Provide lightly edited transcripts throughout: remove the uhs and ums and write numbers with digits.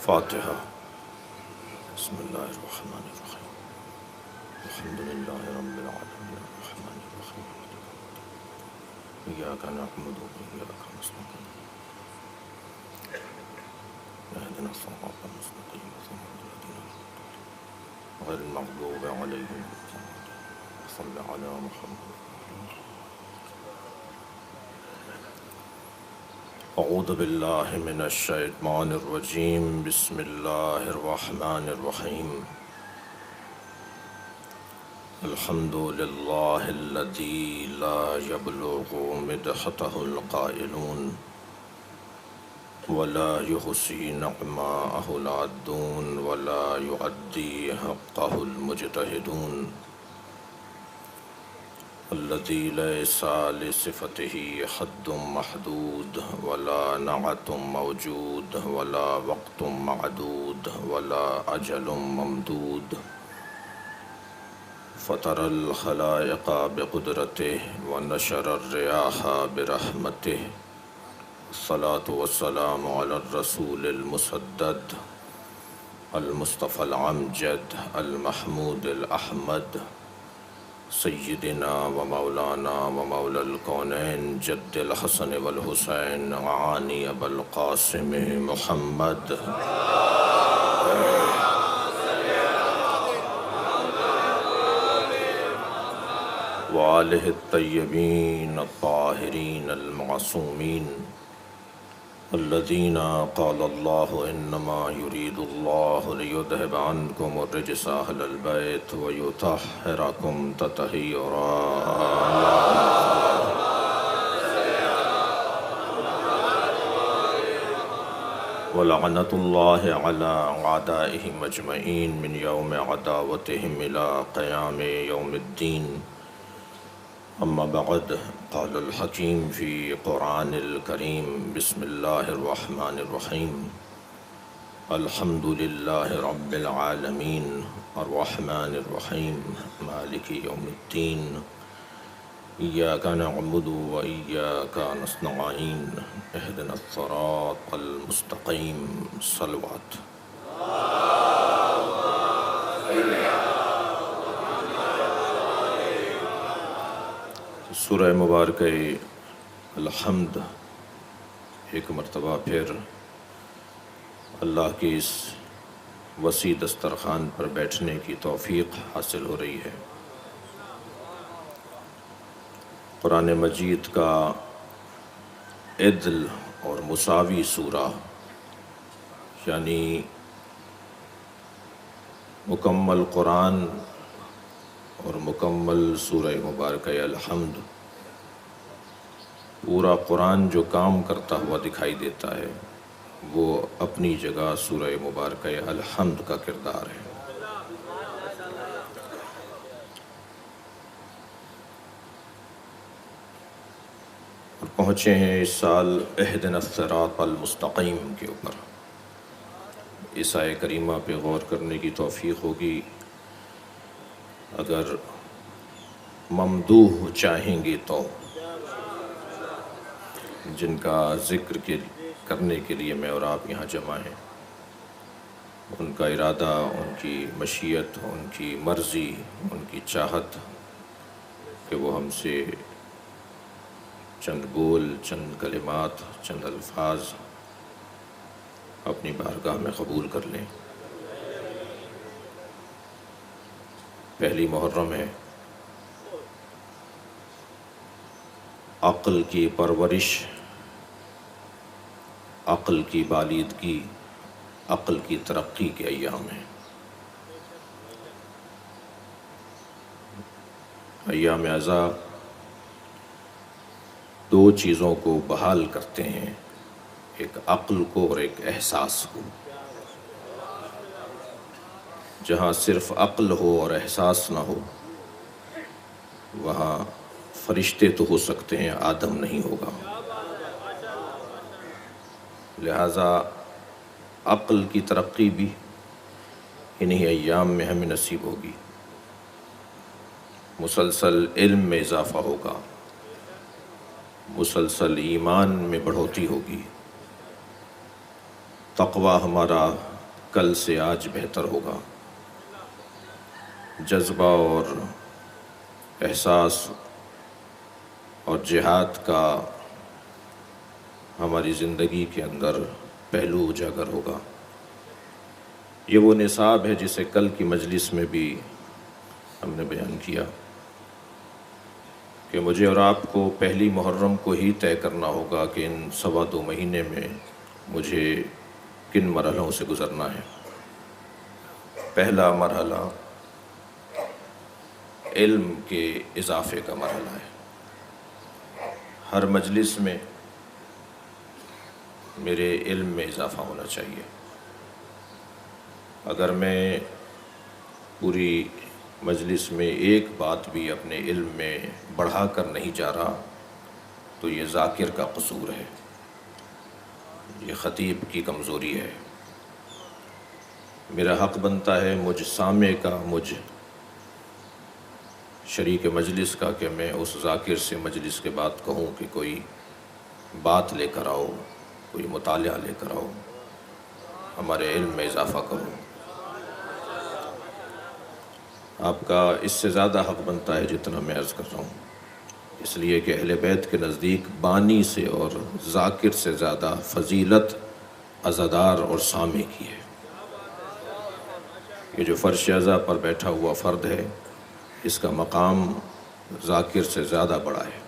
فاتحہ۔ بسم اللہ الرحمن الرحیم، الحمد للہ رب العالمین الرحمن الرحیم، ایاک نعبد و ایاک نستعین، اہدنا الصراط المستقیم صراط الذین انعمت علیہم غیر المغضوب علیہم ولا الضالین، صل علی محمد۔ اعوذ باللہ من الشیطان الرجیم، بسم اللہ الرحمن الرحیم، الحمد للہ الذی لا یبلغ مدحتہ القائلون ولا یحصی نعماءہ العادون ولا یعدی حقہ المجتہدون، الذی لیس لصفتہ حد محدود ولا نعت موجود ولا وقت معدود ولا اجل ممدود، فطر الخلائق بقدرتہ ونشر الریاح برحمتہ، الصلاة والسلام علی الرسول المسدد المصطفى الامجد المحمود الاحمد، سیدنا و مولانا و مولا الکونین جد الحسن والحسین عانی ابا القاسم محمد، وآلہ الطیبین الطاہرین المعصومین، الذین قال اللہ انما یرید اللہ لیذہب عنکم الرجس اہل البیت ویطہرکم تطہیرا۔ ولعنۃ اللہ علی اعدائہم اجمعین من یوم عداوتہم الی قیام یوم الدین، اما بعد، قال الحکیم فی قرآن الکریم، بسم اللہ الرحمن الرحیم، الحمد للہ رب العالمین الرحمن الرحیم مالک یوم الدین، ایاک نعبد و ایاک نستعین، اہدنا الصراط المستقیم، صلوات۔ سورہ مبارکہ الحمد ایک مرتبہ پھر اللہ کی اس وسیع دسترخوان پر بیٹھنے کی توفیق حاصل ہو رہی ہے۔ قرآن مجید کا عدل اور مساوی سورہ، یعنی مکمل قرآن اور مکمل سورہ مبارکہ الحمد، پورا قرآن جو کام کرتا ہوا دکھائی دیتا ہے وہ اپنی جگہ سورہ مبارکہ الحمد کا کردار ہے۔ اور پہنچے ہیں اس سال اہدنا الصراط المستقیم کے اوپر۔ اس آیہ کریمہ پہ غور کرنے کی توفیق ہوگی۔ اگر ممدوح چاہیں گے تو جن کا ذکر کرنے کے لیے میں اور آپ یہاں جمع ہیں، ان کا ارادہ، ان کی مشیت، ان کی مرضی، ان کی چاہت کہ وہ ہم سے چند بول، چند کلمات، چند الفاظ اپنی بارگاہ میں قبول کر لیں۔ پہلی محرم ہے، عقل کی پرورش، عقل کی بالیدگی، عقل کی ترقی کے ایام ہیں۔ ایام عزا دو چیزوں کو بحال کرتے ہیں، ایک عقل کو اور ایک احساس کو۔ جہاں صرف عقل ہو اور احساس نہ ہو، وہاں فرشتے تو ہو سکتے ہیں، آدم نہیں ہوگا۔ لہذا عقل کی ترقی بھی انہی ایام میں ہمیں نصیب ہوگی۔ مسلسل علم میں اضافہ ہوگا، مسلسل ایمان میں بڑھوتری ہوگی، تقوی ہمارا کل سے آج بہتر ہوگا، جذبہ اور احساس اور جہاد کا ہماری زندگی کے اندر پہلو اجاگر ہوگا۔ یہ وہ نصاب ہے جسے کل کی مجلس میں بھی ہم نے بیان کیا کہ مجھے اور آپ کو پہلی محرم کو ہی طے کرنا ہوگا کہ ان 2.25 مہینے میں مجھے کن مرحلوں سے گزرنا ہے۔ پہلا مرحلہ علم کے اضافے کا مرحلہ ہے۔ ہر مجلس میں میرے علم میں اضافہ ہونا چاہیے۔ اگر میں پوری مجلس میں ایک بات بھی اپنے علم میں بڑھا کر نہیں جا رہا تو یہ ذاکر کا قصور ہے، یہ خطیب کی کمزوری ہے۔ میرا حق بنتا ہے مجھ سامع کا، مجھ شریک مجلس کا کہ میں اس ذاکر سے مجلس کے بعد کہوں کہ کوئی بات لے کر آؤ، کوئی مطالعہ لے کر آؤ، ہمارے علم میں اضافہ کرو۔ آپ کا اس سے زیادہ حق بنتا ہے جتنا میں عرض کر رہا ہوں، اس لیے کہ اہل بیت کے نزدیک بانی سے اور ذاکر سے زیادہ فضیلت عزادار اور سامع کی ہے۔ یہ جو فرش عزا پر بیٹھا ہوا فرد ہے، اس کا مقام ذاکر سے زیادہ بڑا ہے،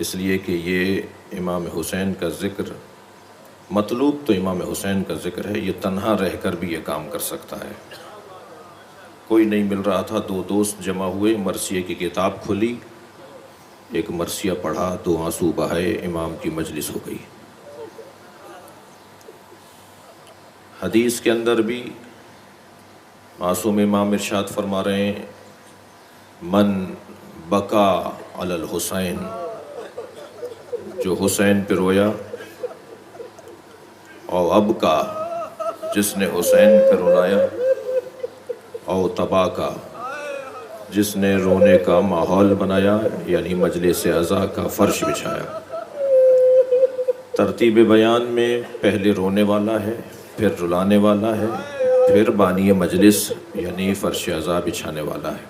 اس لیے کہ یہ امام حسین کا ذکر، مطلوب تو امام حسین کا ذکر ہے، یہ تنہا رہ کر بھی یہ کام کر سکتا ہے۔ کوئی نہیں مل رہا تھا، 2 دوست جمع ہوئے، مرثیے کی کتاب کھلی، ایک مرثیہ پڑھا، 2 آنسو بہائے، امام کی مجلس ہو گئی۔ حدیث کے اندر بھی معصوم امام ارشاد فرما رہے ہیں، من بکا علی الحسین، جو حسین پہ رویا، او اب کا، جس نے حسین پہ رلایا، او تبا کا، جس نے رونے کا ماحول بنایا، یعنی مجلس عزا کا فرش بچھایا۔ ترتیب بیان میں پہلے رونے والا ہے، پھر رلانے والا ہے، پھر بانی مجلس یعنی فرش عزا بچھانے والا ہے۔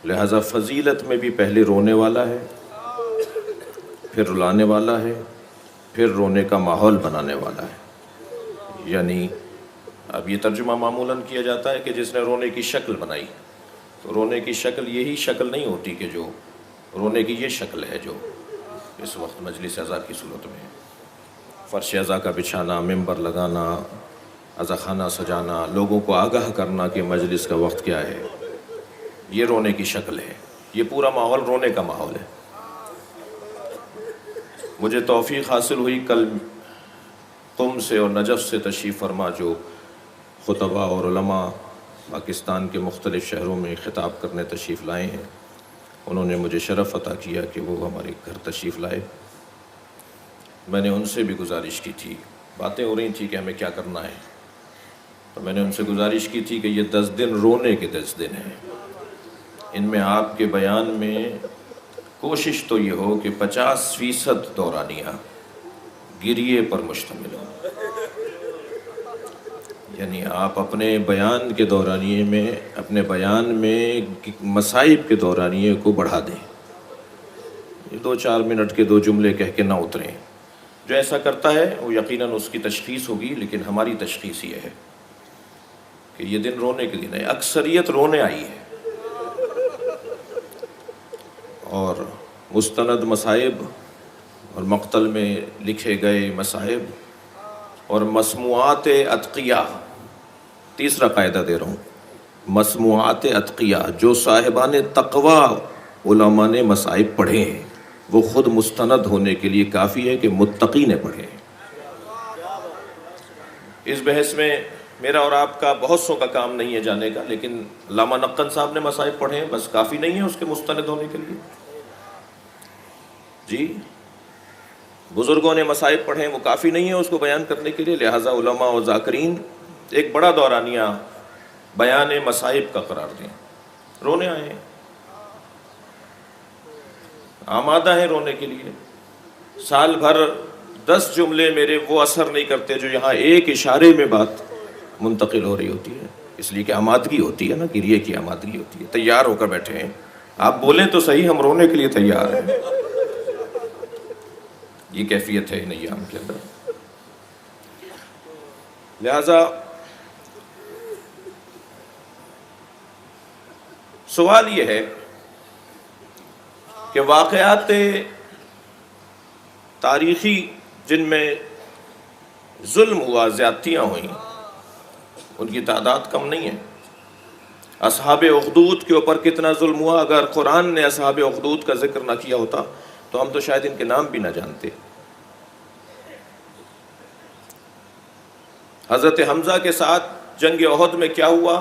لہذا فضیلت میں بھی پہلے رونے والا ہے، پھر رلانے والا ہے، پھر رونے کا ماحول بنانے والا ہے۔ یعنی اب یہ ترجمہ معمولاً کیا جاتا ہے کہ جس نے رونے کی شکل بنائی، تو رونے کی شکل یہی شکل نہیں ہوتی کہ جو رونے کی یہ شکل ہے جو اس وقت مجلس عزا کی صورت میں ہے۔ فرش عزا کا بچھانا، ممبر لگانا، عزا خانہ سجانا، لوگوں کو آگاہ کرنا کہ مجلس کا وقت کیا ہے، یہ رونے کی شکل ہے، یہ پورا ماحول رونے کا ماحول ہے۔ مجھے توفیق حاصل ہوئی کل قم سے اور نجف سے تشریف فرما جو خطبہ اور علماء پاکستان کے مختلف شہروں میں خطاب کرنے تشریف لائے ہیں، انہوں نے مجھے شرف عطا کیا کہ وہ ہمارے گھر تشریف لائے۔ میں نے ان سے بھی گزارش کی تھی، باتیں ہو رہی تھیں کہ ہمیں کیا کرنا ہے، تو میں نے ان سے گزارش کی تھی کہ یہ 10 دن رونے کے 10 دن ہیں، ان میں آپ کے بیان میں کوشش تو یہ ہو کہ 50% دورانیہ گریے پر مشتمل ہو، یعنی آپ اپنے بیان کے دورانیے میں، اپنے بیان میں مصائب کے دورانیے کو بڑھا دیں، یہ 2-4 منٹ کے 2 جملے کہہ کے نہ اتریں۔ جو ایسا کرتا ہے وہ یقیناً اس کی تشخیص ہوگی، لیکن ہماری تشخیص یہ ہے کہ یہ دن رونے کے دن ہے، اکثریت رونے آئی ہے، اور مستند مصائب اور مقتل میں لکھے گئے مصائب اور مسموعات اتقیاء، تیسرا قاعدہ دے رہا ہوں، مسموعات اتقیاء، جو صاحبان تقوی علماء نے مصائب پڑھے ہیں وہ خود مستند ہونے کے لیے کافی ہے کہ متقی نے پڑھے ہیں۔ اس بحث میں میرا اور آپ کا بہت سو کا کام نہیں ہے جانے کا، لیکن علامہ نقن صاحب نے مصائب پڑھے ہیں، بس کافی نہیں ہے اس کے مستند ہونے کے لیے۔ جی، بزرگوں نے مصائب پڑھے ہیں، وہ کافی نہیں ہے اس کو بیان کرنے کے لیے، لہٰذا علماء و ذاکرین ایک بڑا دورانیہ بیان مصائب کا قرار دیں۔ رونے آئے ہیں، آمادہ ہیں رونے کے لیے. سال بھر 10 جملے میرے وہ اثر نہیں کرتے جو یہاں ایک اشارے میں بات منتقل ہو رہی ہوتی ہے، اس لیے کہ آمادگی ہوتی ہے نا، گریے کی آمادگی ہوتی ہے. تیار ہو کر بیٹھے ہیں، آپ بولیں تو صحیح، ہم رونے کے لیے تیار ہیں. یہ کیفیت ہے ان ایام کے اندر. لہذا سوال یہ ہے کہ واقعات تاریخی جن میں ظلم ہوا، زیادتیاں ہوئیں، ان کی تعداد کم نہیں ہے. اصحاب اخدود کے اوپر کتنا ظلم ہوا، اگر قرآن نے اصحاب اخدود کا ذکر نہ کیا ہوتا تو ہم تو شاید ان کے نام بھی نہ جانتے. حضرت حمزہ کے ساتھ جنگ احد میں کیا ہوا؟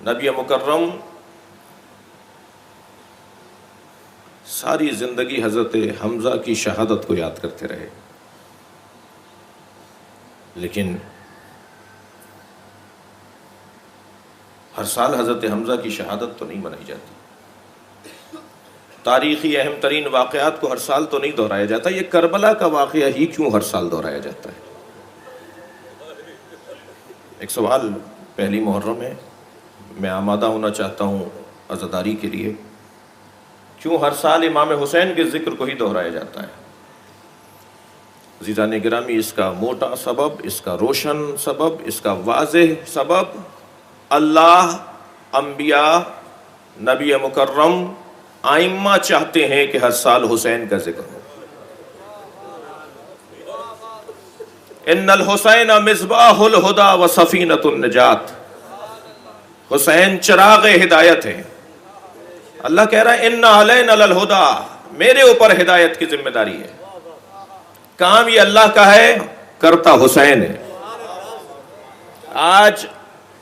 نبی مکرم ساری زندگی حضرت حمزہ کی شہادت کو یاد کرتے رہے، لیکن ہر سال حضرت حمزہ کی شہادت تو نہیں منائی جاتی. تاریخی اہم ترین واقعات کو ہر سال تو نہیں دہرایا جاتا. یہ کربلا کا واقعہ ہی کیوں ہر سال دہرایا جاتا ہے؟ ایک سوال پہلی محرم ہے، میں آمادہ ہونا چاہتا ہوں عزاداری کے لیے. کیوں ہر سال امام حسین کے ذکر کو ہی دہرایا جاتا ہے؟ عزیزان گرامی، اس کا موٹا سبب، اس کا روشن سبب، اس کا واضح سبب، اللہ، انبیاء، نبی مکرم، آئمہ چاہتے ہیں کہ ہر سال حسین کا ذکر ہو. ان الحسین مصباح الہدی و سفینۃ النجات. حسین چراغ ہدایت ہے. اللہ کہہ رہا ہے ان علینا للہدی، میرے اوپر ہدایت کی ذمہ داری ہے. کام یہ اللہ کا ہے، کرتا حسین ہے. آج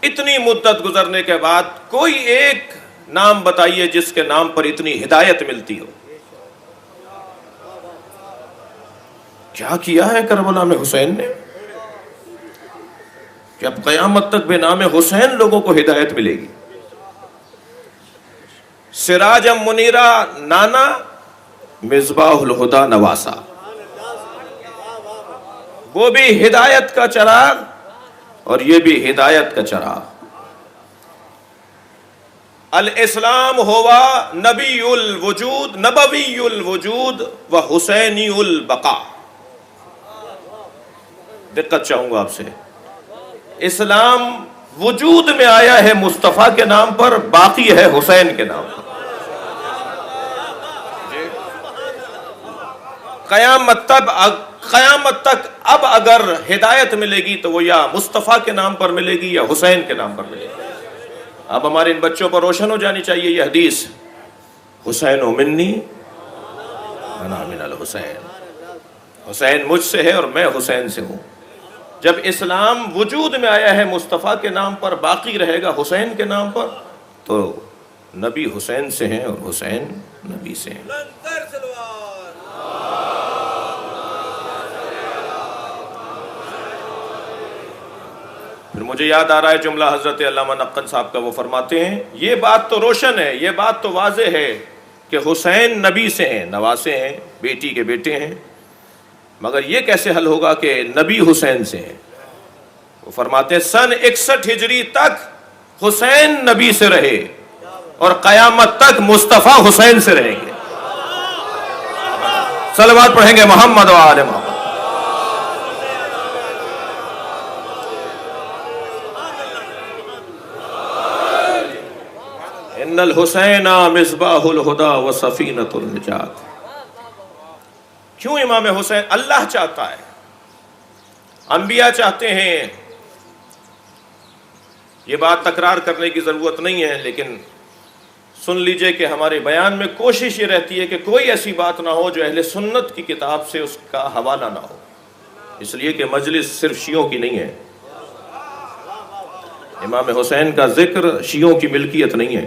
اتنی مدت گزرنے کے بعد کوئی ایک نام بتائیے جس کے نام پر اتنی ہدایت ملتی ہو. کیا کیا ہے کربلا میں حسین نے کہ اب قیامت تک بے نام حسین لوگوں کو ہدایت ملے گی. سراج منیرہ نانا، مصباح الہدی نواسا، وہ بھی ہدایت کا چراغ اور یہ بھی ہدایت کا چراغ. الاسلام ہوا نبی الوجود، نبوی الوجود و حسینی البقاء. دقت چاہوں گا آپ سے، اسلام وجود میں آیا ہے مصطفیٰ کے نام پر، باقی ہے حسین کے نام پر. قیامت تک اب اگر ہدایت ملے گی تو وہ یا مصطفیٰ کے نام پر ملے گی یا حسین کے نام پر ملے گی. اب ہمارے ان بچوں پر روشن ہو جانی چاہیے یہ حدیث، حسین منی انا من الحسین. حسین مجھ سے ہے اور میں حسین سے ہوں. جب اسلام وجود میں آیا ہے مصطفیٰ کے نام پر، باقی رہے گا حسین کے نام پر، تو نبی حسین سے ہیں اور حسین نبی سے ہیں. پھر مجھے یاد آ رہا ہے جملہ حضرت علامہ نقن صاحب کا. وہ فرماتے ہیں یہ بات تو روشن ہے، یہ بات تو واضح ہے کہ حسین نبی سے ہیں، نواسے ہیں، بیٹی کے بیٹے ہیں، مگر یہ کیسے حل ہوگا کہ نبی حسین سے ہیں؟ وہ فرماتے ہیں سن 61 ہجری تک حسین نبی سے رہے اور قیامت تک مصطفیٰ حسین سے رہیں گے. صلوات پڑھیں گے محمد و آل محمد. ان الحسین مصباح الہدی و سفینۃ النجات. کیوں امام حسین؟ اللہ چاہتا ہے، انبیاء چاہتے ہیں. یہ بات تکرار کرنے کی ضرورت نہیں ہے، لیکن سن لیجئے کہ ہمارے بیان میں کوشش یہ رہتی ہے کہ کوئی ایسی بات نہ ہو جو اہل سنت کی کتاب سے اس کا حوالہ نہ ہو، اس لیے کہ مجلس صرف شیعوں کی نہیں ہے. امام حسین کا ذکر شیعوں کی ملکیت نہیں ہے.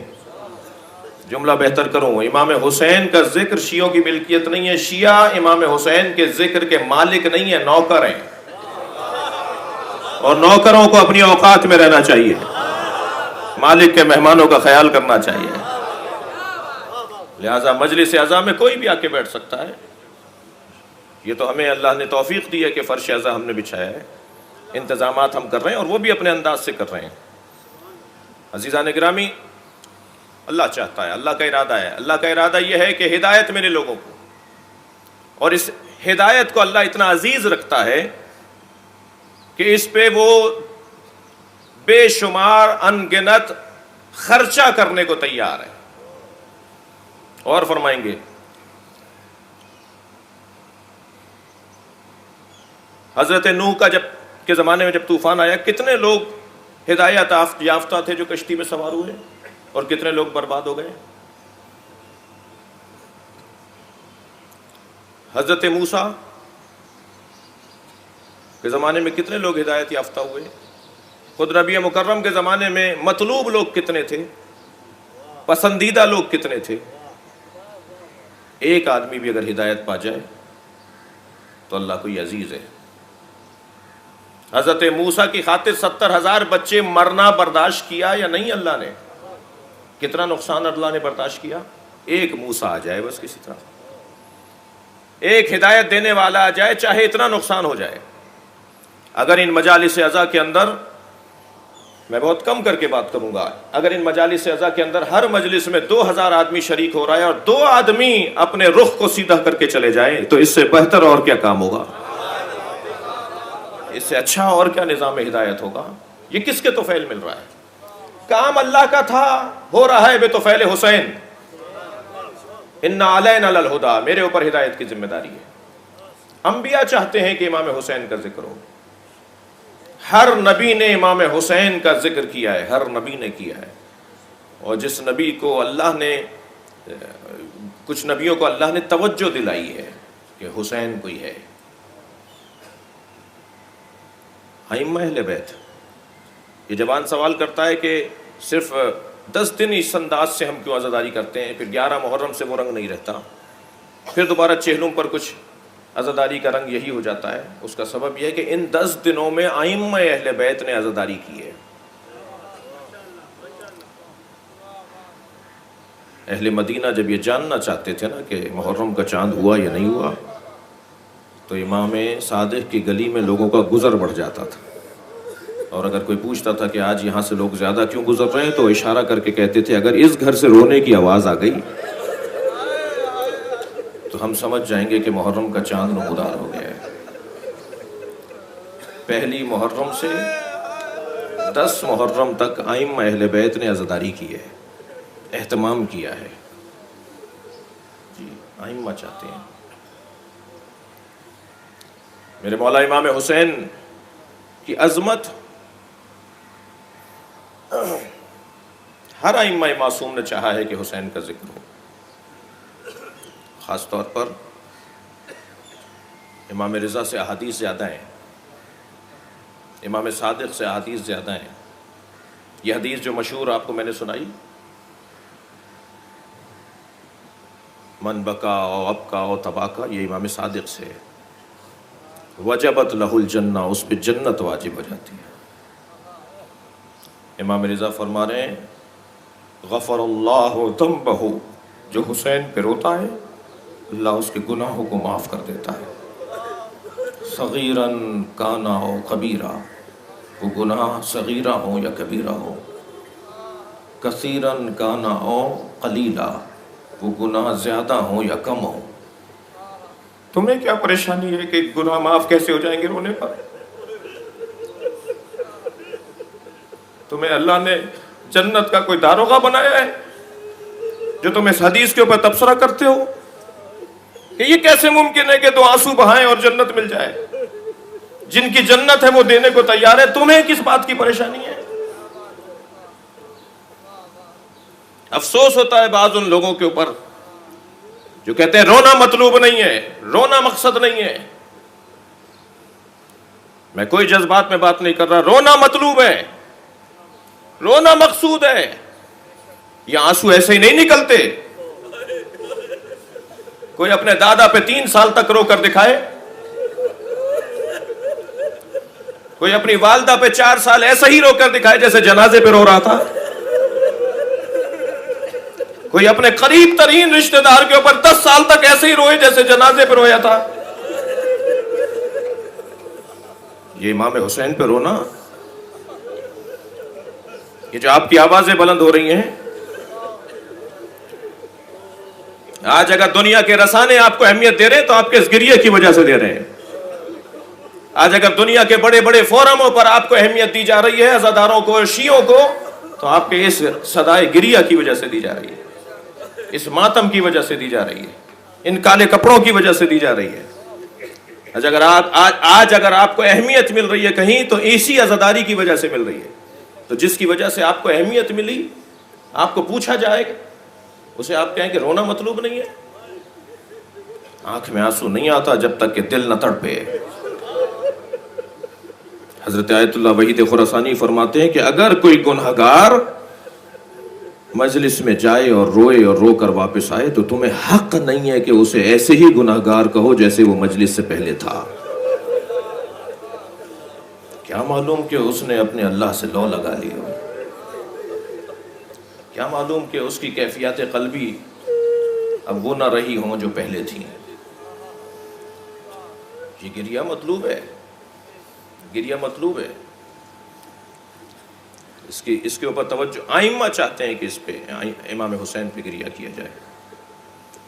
جملہ بہتر کروں، امام حسین کا ذکر شیعوں کی ملکیت نہیں ہے. شیعہ امام حسین کے ذکر کے مالک نہیں ہے، نوکر ہیں، اور نوکروں کو اپنی اوقات میں رہنا چاہیے. مالک کے مہمانوں کا خیال کرنا چاہیے. لہذا مجلس اعضاء میں کوئی بھی آ کے بیٹھ سکتا ہے. یہ تو ہمیں اللہ نے توفیق دی ہے کہ فرش اعضاء ہم نے بچھایا ہے. انتظامات ہم کر رہے ہیں اور وہ بھی اپنے انداز سے کر رہے ہیں. عزیزان گرامی، اللہ چاہتا ہے، اللہ کا ارادہ ہے. اللہ کا ارادہ یہ ہے کہ ہدایت ملے لوگوں کو، اور اس ہدایت کو اللہ اتنا عزیز رکھتا ہے کہ اس پہ وہ بے شمار انگنت خرچہ کرنے کو تیار ہے. اور فرمائیں گے حضرت نوح کا کے زمانے میں جب طوفان آیا، کتنے لوگ ہدایت یافتہ تھے جو کشتی میں سوار ہوئے، اور کتنے لوگ برباد ہو گئے. حضرت موسیٰ کے زمانے میں کتنے لوگ ہدایت یافتہ ہوئے. خود نبی مکرم کے زمانے میں مطلوب لوگ کتنے تھے، پسندیدہ لوگ کتنے تھے. ایک آدمی بھی اگر ہدایت پا جائے تو اللہ کو یہ عزیز ہے. حضرت موسیٰ کی خاطر 70,000 بچے مرنا برداشت کیا یا نہیں؟ اللہ نے کتنا نقصان اللہ نے برداشت کیا. ایک موسیٰ آ جائے بس، کسی طرح ایک ہدایت دینے والا آ جائے، چاہے اتنا نقصان ہو جائے. اگر ان مجالس اعضاء کے اندر، میں بہت کم کر کے بات کروں گا، اگر ان مجالس اعضاء کے اندر ہر مجلس میں 2,000 آدمی شریک ہو رہا ہے اور 2 آدمی اپنے رخ کو سیدھا کر کے چلے جائیں، تو اس سے بہتر اور کیا کام ہوگا؟ اس سے اچھا اور کیا نظام ہدایت ہوگا؟ یہ کس کے توفیل مل رہا ہے؟ کام اللہ کا تھا، ہو رہا ہے بے توفیل حسین. ان علینا للہدیٰ، میرے اوپر ہدایت کی ذمہ داری ہے. انبیاء چاہتے ہیں کہ امام حسین کا ذکر ہو. ہر نبی نے امام حسین کا ذکر کیا ہے، ہر نبی نے کیا ہے. اور جس نبی کو اللہ نے، کچھ نبیوں کو اللہ نے توجہ دلائی ہے کہ حسین کوئی ہے. ائمہ اہل بیت، یہ جوان سوال کرتا ہے کہ صرف 10 دن اس انداز سے ہم کیوں عزاداری کرتے ہیں، پھر 11 محرم سے وہ رنگ نہیں رہتا، پھر دوبارہ چہلم پر کچھ عزاداری کا رنگ یہی ہو جاتا ہے. اس کا سبب یہ ہے کہ ان 10 دنوں میں ائمہ اہل بیت نے عزاداری کی ہے. اہل مدینہ جب یہ جاننا چاہتے تھے نا کہ محرم کا چاند ہوا یا نہیں ہوا، تو امام صادق کی گلی میں لوگوں کا گزر بڑھ جاتا تھا. اور اگر کوئی پوچھتا تھا کہ آج یہاں سے لوگ زیادہ کیوں گزر رہے ہیں، تو اشارہ کر کے کہتے تھے اگر اس گھر سے رونے کی آواز آ گئی تو ہم سمجھ جائیں گے کہ محرم کا چاند نمودار ہو گیا ہے. پہلی محرم سے 10 محرم تک ائمہ اہل بیت نے عزاداری کی ہے، اہتمام کیا ہے. جی ائمہ چاہتے ہیں. میرے مولا امام حسین کی عظمت ہر ائمہ معصوم نے چاہا ہے کہ حسین کا ذکر ہو. خاص طور پر امام رضا سے احادیث زیادہ ہیں، امام صادق سے احادیث زیادہ ہیں. یہ حدیث جو مشہور آپ کو میں نے سنائی، من بکا او ابکا او تباکا، یہ امام صادق سے ہے. وجبت لہ الجنہ، اس پہ جنت واجب ہو جاتی ہے. امام رضا فرما رہے ہیں غفر اللہ ذنبہ، جو حسین پہ روتا ہے اللہ اس کے گناہوں کو معاف کر دیتا ہے. صغیراً کانا او کبیرہ، وہ گناہ صغیرہ ہوں یا کبیرہ ہو. کثیراً کانا او قلیلہ، وہ گناہ زیادہ ہوں یا کم ہوں. تمہیں کیا پریشانی ہے کہ گناہ معاف کیسے ہو جائیں گے رونے پر؟ تمہیں اللہ نے جنت کا کوئی داروغہ بنایا ہے جو تم اس حدیث کے اوپر تبصرہ کرتے ہو کہ یہ کیسے ممکن ہے کہ 2 آنسو بہائیں اور جنت مل جائے؟ جن کی جنت ہے وہ دینے کو تیار ہے، تمہیں کس بات کی پریشانی ہے؟ افسوس ہوتا ہے بعض ان لوگوں کے اوپر جو کہتے ہیں رونا مطلوب نہیں ہے، رونا مقصد نہیں ہے. میں کوئی جذبات میں بات نہیں کر رہا، رونا مطلوب ہے، رونا مقصود ہے. یہ آنسو ایسے ہی نہیں نکلتے. کوئی اپنے دادا پہ 3 سال تک رو کر دکھائے، کوئی اپنی والدہ پہ 4 سال ایسے ہی رو کر دکھائے جیسے جنازے پہ رو رہا تھا. کوئی اپنے قریب ترین رشتہ دار کے اوپر 10 سال تک ایسے ہی روئے جیسے جنازے پہ رویا تھا. یہ امام حسین پہ رونا، یہ جو آپ کی آوازیں بلند ہو رہی ہیں، آج اگر دنیا کے رسانے آپ کو اہمیت دے رہے ہیں تو آپ کے اس گریے کی وجہ سے دے رہے ہیں. آج اگر دنیا کے بڑے بڑے فورموں پر آپ کو اہمیت دی جا رہی ہے، عزاداروں کو، شیعوں کو، تو آپ کے اس صدائے گریہ کی وجہ سے دی جا رہی ہے، اس ماتم کی وجہ سے دی جا رہی ہے، ان کالے کپڑوں کی وجہ سے دی جا رہی ہے. آج اگر آپ کو اہمیت مل رہی ہے کہیں تو اسی عزاداری کی وجہ سے مل رہی ہے. تو جس کی وجہ سے آپ کو اہمیت ملی، آپ کو پوچھا جائے گا، اسے آپ کہیں کہ رونا مطلوب نہیں ہے. آنکھ میں آنسو نہیں آتا جب تک کہ دل نہ تڑپے. حضرت آیت اللہ وحید خراسانی فرماتے ہیں کہ اگر کوئی گنہگار مجلس میں جائے اور روئے اور رو کر واپس آئے تو تمہیں حق نہیں ہے کہ اسے ایسے ہی گنہگار کہو جیسے وہ مجلس سے پہلے تھا. کیا معلوم کہ اس نے اپنے اللہ سے لو لگا لی ہو، کیا معلوم کہ اس کی کیفیات قلبی اب وہ نہ رہی ہوں جو پہلے تھیں. یہ گریہ مطلوب ہے، گریہ مطلوب ہے. اس کے اوپر توجہ ائمہ چاہتے ہیں کہ اس پہ امام حسین پہ گریہ کیا جائے.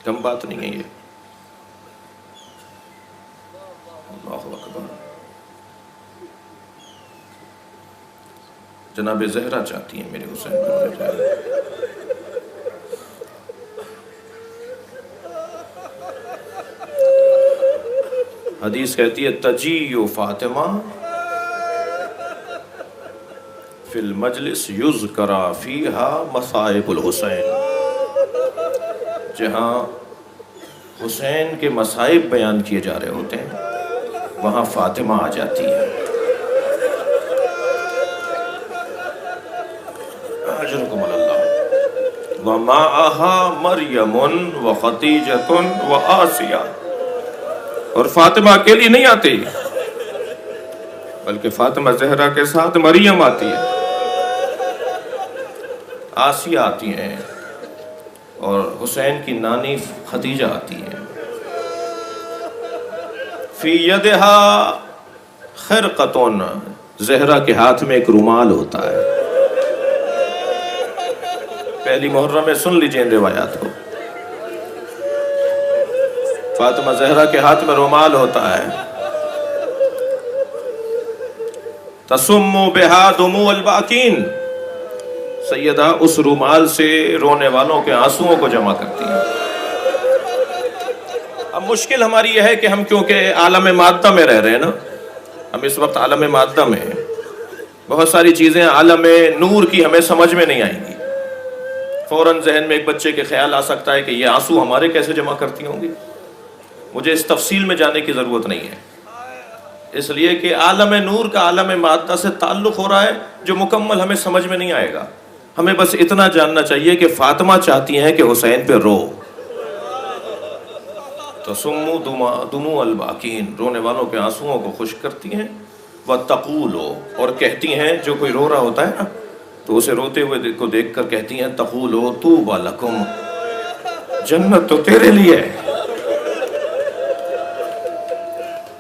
کم بات نہیں ہے یہ. اللہ اکبر. جناب زہرا چاہتی ہیں میرے حسین پہ رویا جائے. حدیث کہتی ہے تجی فاطمہ فی المجلس یذکر فیہا مصائب الحسین. جہاں حسین کے مصائب بیان کیے جا رہے ہوتے ہیں وہاں فاطمہ آ جاتی ہے. اجرکم اللہ. ومعہا مریم وخدیجۃ وآسیہ. اور فاطمہ اکیلی نہیں آتی بلکہ فاطمہ زہرا کے ساتھ مریم آتی ہے، آسیہ آتی ہیں، اور حسین کی نانی خدیجہ آتی ہے. فی یدہا خرقۃ. زہرا کے ہاتھ میں ایک رومال ہوتا ہے. پہلی محرم میں سن لیجئے ان روایات کو. فاطمہ زہرا کے ہاتھ میں رومال ہوتا ہے. تسم بہا دموع الباکین. سیدہ اس رومال سے رونے والوں کے آنسوؤں کو جمع کرتی ہیں. اب مشکل ہماری یہ ہے کہ ہم کیونکہ عالم مادہ میں رہ رہے ہیں نا، ہم اس وقت عالم مادہ میں ہیں، بہت ساری چیزیں عالم نور کی ہمیں سمجھ میں نہیں آئیں گی. فوراً ذہن میں ایک بچے کے خیال آ سکتا ہے کہ یہ آنسو ہمارے کیسے جمع کرتی ہوں گی. مجھے اس تفصیل میں جانے کی ضرورت نہیں ہے، اس لیے کہ عالم نور کا عالم مادہ سے تعلق ہو رہا ہے جو مکمل ہمیں سمجھ میں نہیں آئے گا. ہمیں بس اتنا جاننا چاہیے کہ فاطمہ چاہتی ہیں کہ حسین پہ رو. تسم دموع الباکین. رونے والوں کے آنسوؤں کو خشک کرتی ہیں. وتقول. اور کہتی ہیں، جو کوئی رو رہا ہوتا ہے نا تو اسے روتے ہوئے کو دیکھ کر کہتی ہیں تقول طوبی لکم. جنت تو تیرے لیے ہے.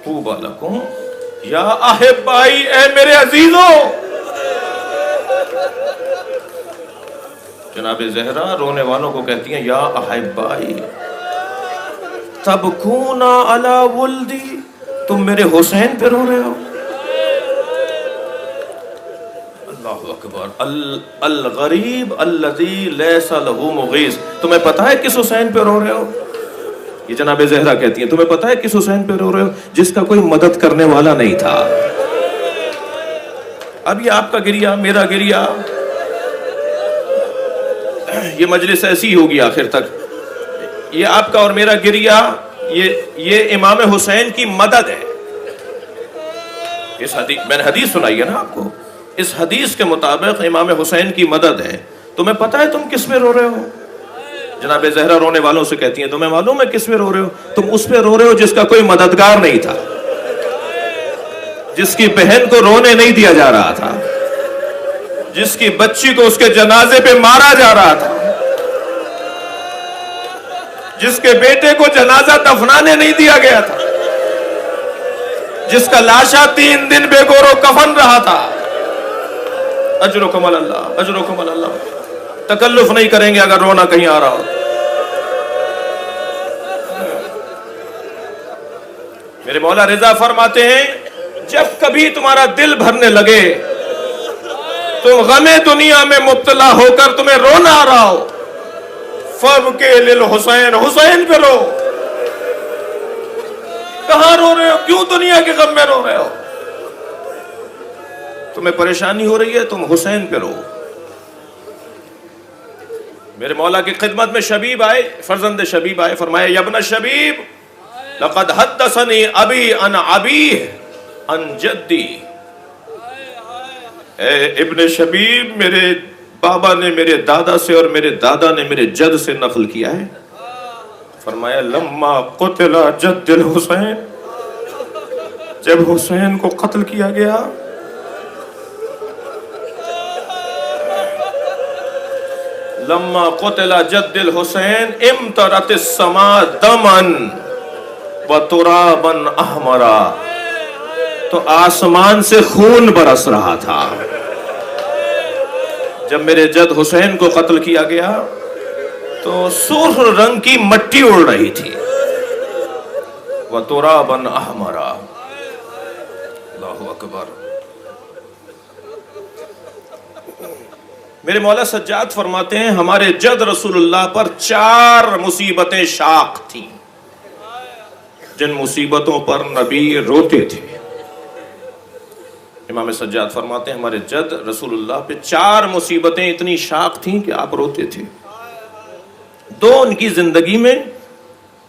طوبی لکم یا احبائی. اے میرے عزیزوں. جناب زہرا رونے والوں کو کہتی ہیں یا احبائی تبکون علی ولدی. تم میرے حسین پہ رو رہے ہو. اللہ اکبر. الغریب الذی لیس لہ مغیث. تمہیں پتہ ہے کس حسین پہ رو رہے ہو؟ یہ جناب زہرا کہتی ہیں تمہیں پتہ ہے کس حسین پہ رو رہے ہو؟ جس کا کوئی مدد کرنے والا نہیں تھا. اب یہ آپ کا گریہ، میرا گریہ، یہ مجلس ایسی ہوگی آخر تک. یہ آپ کا اور میرا گریہ یہ امام حسین کی مدد ہے. اس حدیث میں نے حدیث سنائی ہے نا آپ کو، اس حدیث کے مطابق امام حسین کی مدد ہے. تمہیں پتہ ہے تم کس پہ رو رہے ہو؟ جناب زہرا رونے والوں سے کہتی ہیں تمہیں معلوم ہے کس پہ رو رہے ہو؟ تم اس پہ رو رہے ہو جس کا کوئی مددگار نہیں تھا، جس کی بہن کو رونے نہیں دیا جا رہا تھا، جس کی بچی کو اس کے جنازے پہ مارا جا رہا تھا. جس کے بیٹے کو جنازہ دفنانے نہیں دیا گیا تھا، جس کا لاشا 3 دن بے گور و کفن رہا تھا. اجرکم اللہ، اجرکم اللہ. تکلف نہیں کریں گے اگر رونا کہیں آ رہا ہو. میرے مولا رضا فرماتے ہیں جب کبھی تمہارا دل بھرنے لگے، تم غم دنیا میں مبتلا ہو کر تمہیں رونا آ رہا ہو، فَبْكِ لِلْحُسَيْنِ، حسین پہ رو. کہاں رو رہے ہو؟ کیوں دنیا کے غم میں رو رہے ہو؟ تمہیں پریشانی ہو رہی ہے، تم حسین پہ رو. میرے مولا کی خدمت میں شبیب آئے، فرزند شبیب آئے، فرمایا یا ابن شبیب لقد حدثنی ابی عن ابیہ عن جدی. اے ابن شبیب، میرے بابا نے میرے دادا سے اور میرے دادا نے میرے جد سے نقل کیا ہے. فرمایا لما قتل جد الحسین، جب حسین کو قتل کیا گیا، لما قتل جد الحسین امطرت السماء دما وترابا احمرا، تو آسمان سے خون برس رہا تھا. جب میرے جد حسین کو قتل کیا گیا تو سرخ رنگ کی مٹی اڑ رہی تھی. وترابا احمرا. اللہ اکبر. میرے مولا سجاد فرماتے ہیں ہمارے جد رسول اللہ پر 4 مصیبتیں شاق تھیں، جن مصیبتوں پر نبی روتے تھے. امام سجاد فرماتے ہیں ہمارے جد رسول اللہ پہ 4 مصیبتیں اتنی شاق تھیں کہ آپ روتے تھے. 2 ان کی زندگی میں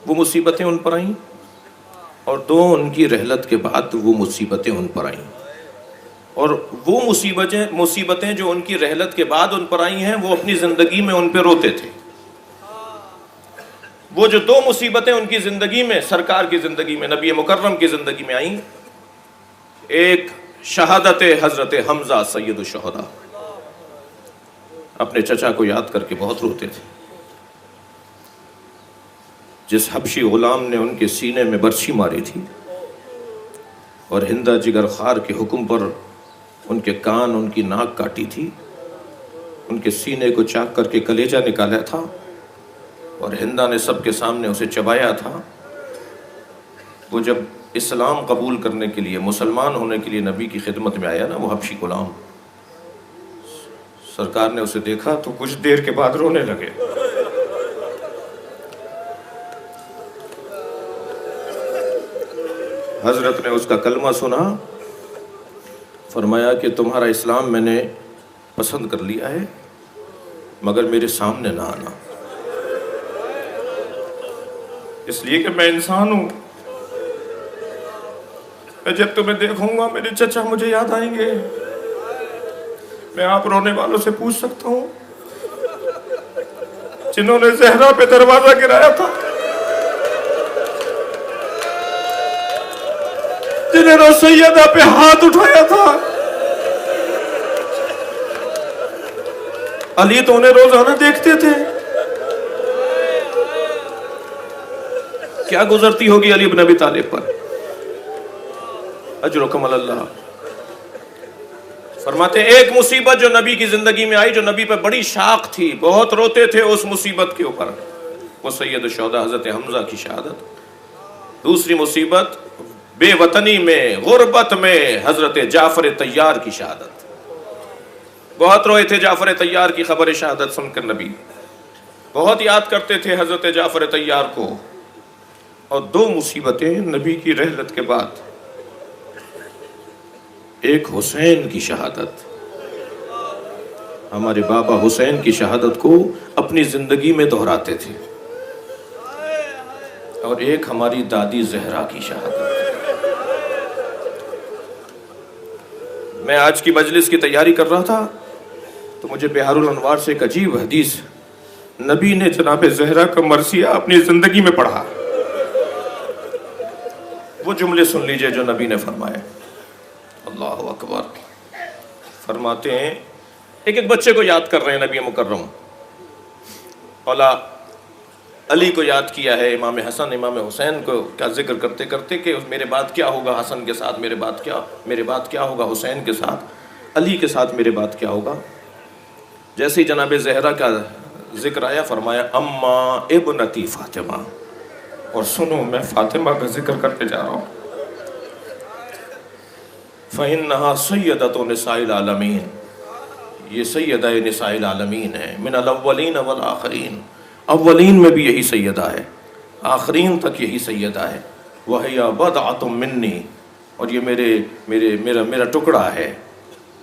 وہ مصیبتیں ان پر آئیں، اور 2 ان کی رحلت کے بعد وہ مصیبتیں ان پر آئیں. اور وہ مصیبتیں جو ان کی رحلت کے بعد ان پر آئی ہیں، وہ اپنی زندگی میں ان پہ روتے تھے. وہ جو 2 مصیبتیں ان کی زندگی میں، سرکار کی زندگی میں، نبی مکرم کی زندگی میں آئیں، ایک شہادت حضرت حمزہ سید الشہداء. اپنے چچا کو یاد کر کے بہت روتے تھے. جس حبشی غلام نے ان کے سینے میں برچھی ماری تھی اور ہندہ جگر خار کے حکم پر ان کے کان، ان کی ناک کاٹی تھی، ان کے سینے کو چاک کر کے کلیجہ نکالا تھا اور ہندہ نے سب کے سامنے اسے چبایا تھا. وہ جب اسلام قبول کرنے کے لیے، مسلمان ہونے کے لیے نبی کی خدمت میں آیا نا، وہ حبشی غلام، سرکار نے اسے دیکھا تو کچھ دیر کے بعد رونے لگے. حضرت نے اس کا کلمہ سنا، فرمایا کہ تمہارا اسلام میں نے پسند کر لیا ہے، مگر میرے سامنے نہ آنا، اس لیے کہ میں انسان ہوں. میں جب تمہیں دیکھوں گا میرے چچا مجھے یاد آئیں گے. میں آپ رونے والوں سے پوچھ سکتا ہوں جنہوں نے زہرا پہ دروازہ گرایا تھا، جنہوں نے سیدہ پہ ہاتھ اٹھایا تھا. علی تو انہیں روزانہ دیکھتے تھے. کیا گزرتی ہوگی علی بن ابی طالب پر. اجرکم اللہ. فرماتے ہیں ایک مصیبت جو نبی کی زندگی میں آئی، جو نبی پہ بڑی شاق تھی، بہت روتے تھے اس مصیبت کے اوپر، وہ سید الشہداء حضرت حمزہ کی شہادت. دوسری مصیبت بے وطنی میں، غربت میں حضرت جعفر طیار کی شہادت. بہت روئے تھے جعفر طیار کی خبر شہادت سن کر. نبی بہت یاد کرتے تھے حضرت جعفر طیار کو. اور 2 مصیبتیں نبی کی رحلت کے بعد، ایک حسین کی شہادت، ہمارے بابا حسین کی شہادت کو اپنی زندگی میں دہراتے تھے، اور ایک ہماری دادی زہرا کی شہادت. میں آج کی مجلس کی تیاری کر رہا تھا تو مجھے بہار الانوار سے ایک عجیب حدیث، نبی نے جناب زہرا کا مرثیہ اپنی زندگی میں پڑھا. وہ جملے سن لیجئے جو نبی نے فرمائے. اللہ اکبر. فرماتے ہیں ایک بچے کو یاد کر رہے ہیں نبی مکرم. اولا علی کو یاد کیا ہے، امام حسن امام حسین کو کا ذکر کرتے کرتے کہ میرے بعد کیا ہوگا حسن کے ساتھ، میرے بعد کیا ہوگا حسین کے ساتھ، علی کے ساتھ میرے بعد کیا ہوگا۔ جیسے ہی جناب زہرا کا ذکر آیا، فرمایا اما ابنتی فاطمہ، اور سنو میں فاطمہ کا ذکر کرنے جا رہا ہوں۔ فإنها سیدۃ نساء العالمین، یہ سیدہ نساء العالمین ہے، من الاولین والآخرین، اولین میں بھی یہی سیدہ ہے، آخرین تک یہی سیدہ ہے۔ وَهِيَ بَضْعَةٌ مِّنِّي، اور یہ میرا ٹکڑا ہے۔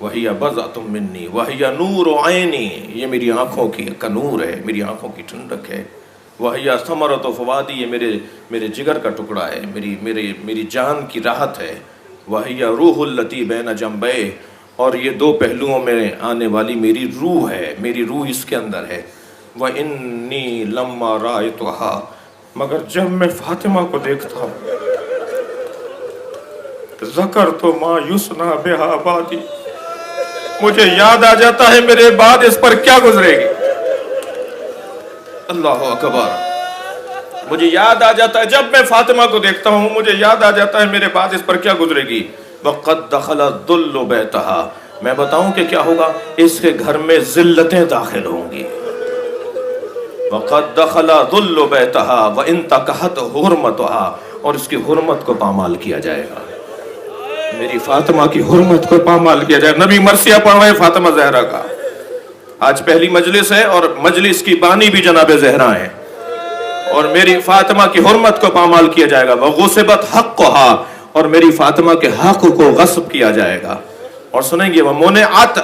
وَهِيَ بَضْعَةٌ مِّنِّي وَهِيَ نُورُ عَيْنِي، یہ میری آنکھوں کا نور ہے، میری آنکھوں کی ٹھنڈک ہے۔ وَهِيَ ثَمَرَةُ فُؤَادِي، یہ میرے جگر کا ٹکڑا ہے، میری جان کی راحت ہے۔ وَهِيَ رُوحُ الَّتِي بَيْنَ جَنبَيْهِ، اور یہ دو پہلوؤں میں آنے والی میری روح ہے، میری روح اس کے اندر ہے۔ وَإِنِّي لَمَّا رَأَيْتُهَا، مگر جب میں فاطمہ کو دیکھتا ہوں، ذَكَرْتُ مَا يُسْنَى بِهَا بَعْدِي، مجھے یاد آ جاتا ہے میرے بعد اس پر کیا گزرے گی۔ اللہ اکبر، مجھے یاد آ جاتا ہے جب میں فاطمہ کو دیکھتا ہوں، مجھے یاد آ جاتا ہے میرے بعد اس پر کیا گزرے گی۔ وَقَدْ دَخَلَ الذُّلُّ بَيْتَهَا، میں بتاؤں کہ کیا ہوگا، اس کے گھر میں ذلتیں داخل ہوں گی۔ وَقَدْ دَخَلَ الذُّلُّ بَيْتَهَا وَإِنْتَكَحَتْ حُرْمَتُهَا، اور اس کی حرمت کو پامال کیا جائے گا، میری فاطمہ کی حرمت کو پامال کیا جائے گا۔ نبی مرثیہ پڑھ رہے ہیں فاطمہ زہرا کا، آج پہلی مجلس ہے اور مجلس کی بانی بھی جناب زہرا ہیں، اور میری فاطمہ کی حرمت کو پامال کیا جائے گا۔ وَغُصِبَتْ حَقُّهَا، اور میری فاطمہ کے حق کو غصب کیا جائے گا۔ اور سنیں گے وَمُنِعَتْ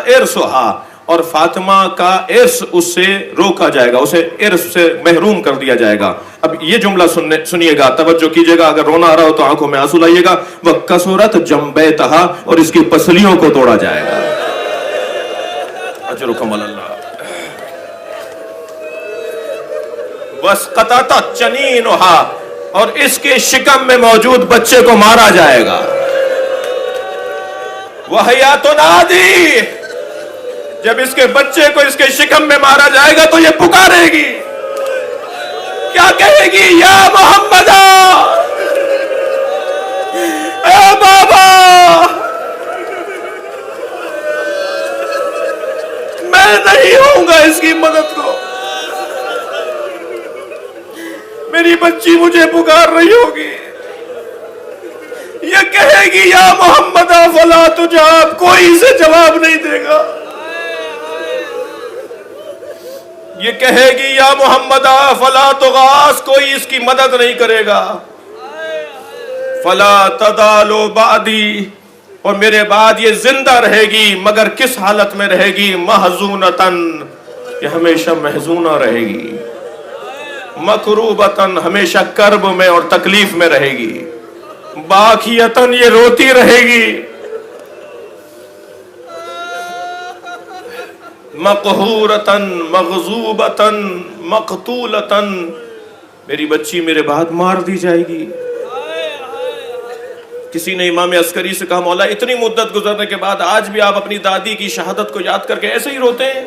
إِرْثُهَا، اور فاطمہ کا ارث اس سے روکا جائے گا، اسے ارث سے محروم کر دیا جائے گا۔ اب یہ جملہ سنیے گا، توجہ کیجئے گا، اگر رونا آ رہا ہو تو آنکھوں میں آنسو لائیے گا۔ وَكَسُرَتْ جَنْبَيْتَهَا، اور اس کی پسلیوں کو توڑا جائے گا۔ اجرکم اللہ۔ وَاسْقَطَتْ جَنِينُهَا، اور اس کے شکم میں موجود بچے کو مارا جائے گا۔ وَهِيَ تُنَادِي، جب اس کے بچے کو اس کے شکم میں مارا جائے گا تو یہ پکارے گی، کیا کہے گی؟ یا محمد، اے بابا، میں نہیں ہوں گا اس کی مدد کو، میری بچی مجھے پکار رہی ہوگی، یہ کہے گی یا محمد فلا تجاب، کوئی اسے جواب نہیں دے گا، یہ کہے گی یا محمد فلا تغاث، کوئی اس کی مدد نہیں کرے گا۔ فلا تدال بعدی، اور میرے بعد یہ زندہ رہے گی، مگر کس حالت میں رہے گی؟ محزونتن، یہ ہمیشہ محزونہ رہے گی، مکروبتن، ہمیشہ کرب میں اور تکلیف میں رہے گی، باکیتن، یہ روتی رہے گی، مقہورتن، مغضوبتن، مقتولتن، میری بچی میرے بعد مار دی جائے گی۔ کسی نے امام عسکری سے کہا مولا اتنی مدت گزرنے کے بعد آج بھی آپ اپنی دادی کی شہادت کو یاد کر کے ایسے ہی روتے ہیں؟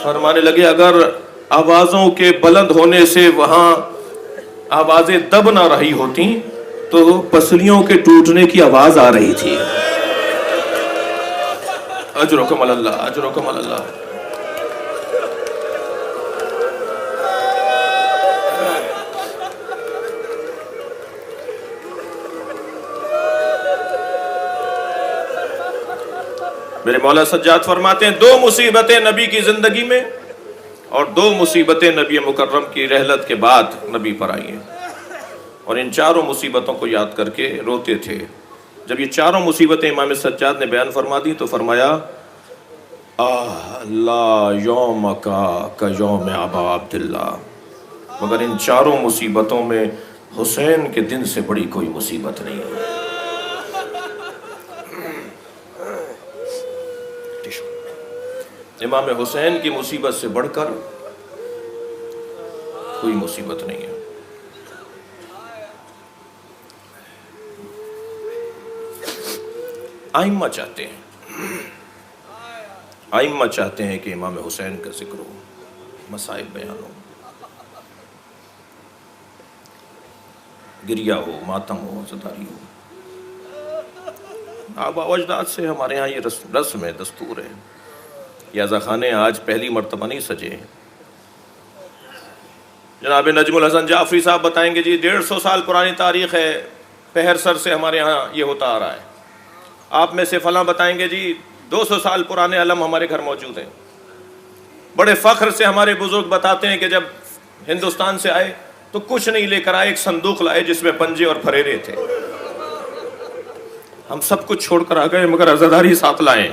فرمانے لگے اگر آوازوں کے بلند ہونے سے وہاں آوازیں دب نہ رہی ہوتی تو پسلیوں کے ٹوٹنے کی آواز آ رہی تھی۔ اجرکم اللہ، اجرکم اللہ۔ میرے مولا سجاد فرماتے ہیں دو مصیبتیں نبی کی زندگی میں اور دو مصیبتیں نبی مکرم کی رحلت کے بعد نبی پر آئی ہیں، اور ان چاروں مصیبتوں کو یاد کر کے روتے تھے۔ جب یہ چاروں مصیبتیں امام سجاد نے بیان فرما دی تو فرمایا لا یوم کا یوم ابا عبداللہ، مگر ان چاروں مصیبتوں میں حسین کے دن سے بڑی کوئی مصیبت نہیں ہے۔ امام حسین کی مصیبت سے بڑھ کر کوئی مصیبت نہیں ہے۔ ائمہ چاہتے ہیں کہ امام حسین کا ذکر ہو، مصائب بیان ہو۔ گریہ ہو، ماتم ہو، عزاداری ہو. آبا و اجداد سے ہمارے ہاں یہ رسم ہے، دستور ہے. یہ عزاخانے آج پہلی مرتبہ نہیں سجے ہیں. جناب نجم الحسن جعفری صاحب بتائیں گے جی 150 سال پرانی تاریخ ہے، پہر سر سے ہمارے ہاں یہ ہوتا آ رہا ہے. آپ میں سے فلاں بتائیں گے جی 200 سال پرانے علم ہمارے گھر موجود ہیں. بڑے فخر سے ہمارے بزرگ بتاتے ہیں کہ جب ہندوستان سے آئے تو کچھ نہیں لے کر آئے، ایک صندوق لائے جس میں پنجے اور پھریرے تھے. ہم سب کچھ چھوڑ کر آ گئے مگر عزاداری ساتھ لائیں.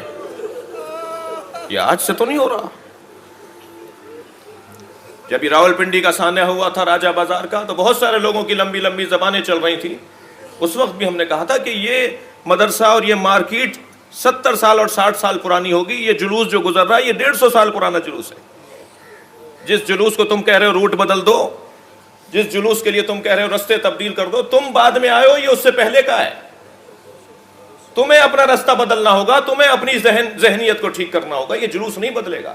یہ آج سے تو نہیں ہو رہا. جب یہ راول پنڈی کا سانحہ ہوا تھا راجہ بازار کا تو بہت سارے لوگوں کی لمبی لمبی زبانیں چل رہی تھیں. اس وقت بھی ہم نے کہا تھا کہ یہ مدرسہ اور یہ مارکیٹ 70 سال اور 60 سال پرانی ہوگی. یہ جلوس جو گزر رہا ہے یہ 150 سال پرانا جلوس ہے. جس جلوس کو تم کہہ رہے ہو روٹ بدل دو، جس جلوس کے لیے تم کہہ رہے ہو رستے تبدیل کر دو، تم بعد میں آئے ہو، یہ اس سے پہلے کا ہے. تمہیں اپنا رستہ بدلنا ہوگا، تمہیں اپنی ذہنیت کو ٹھیک کرنا ہوگا. یہ جلوس نہیں بدلے گا.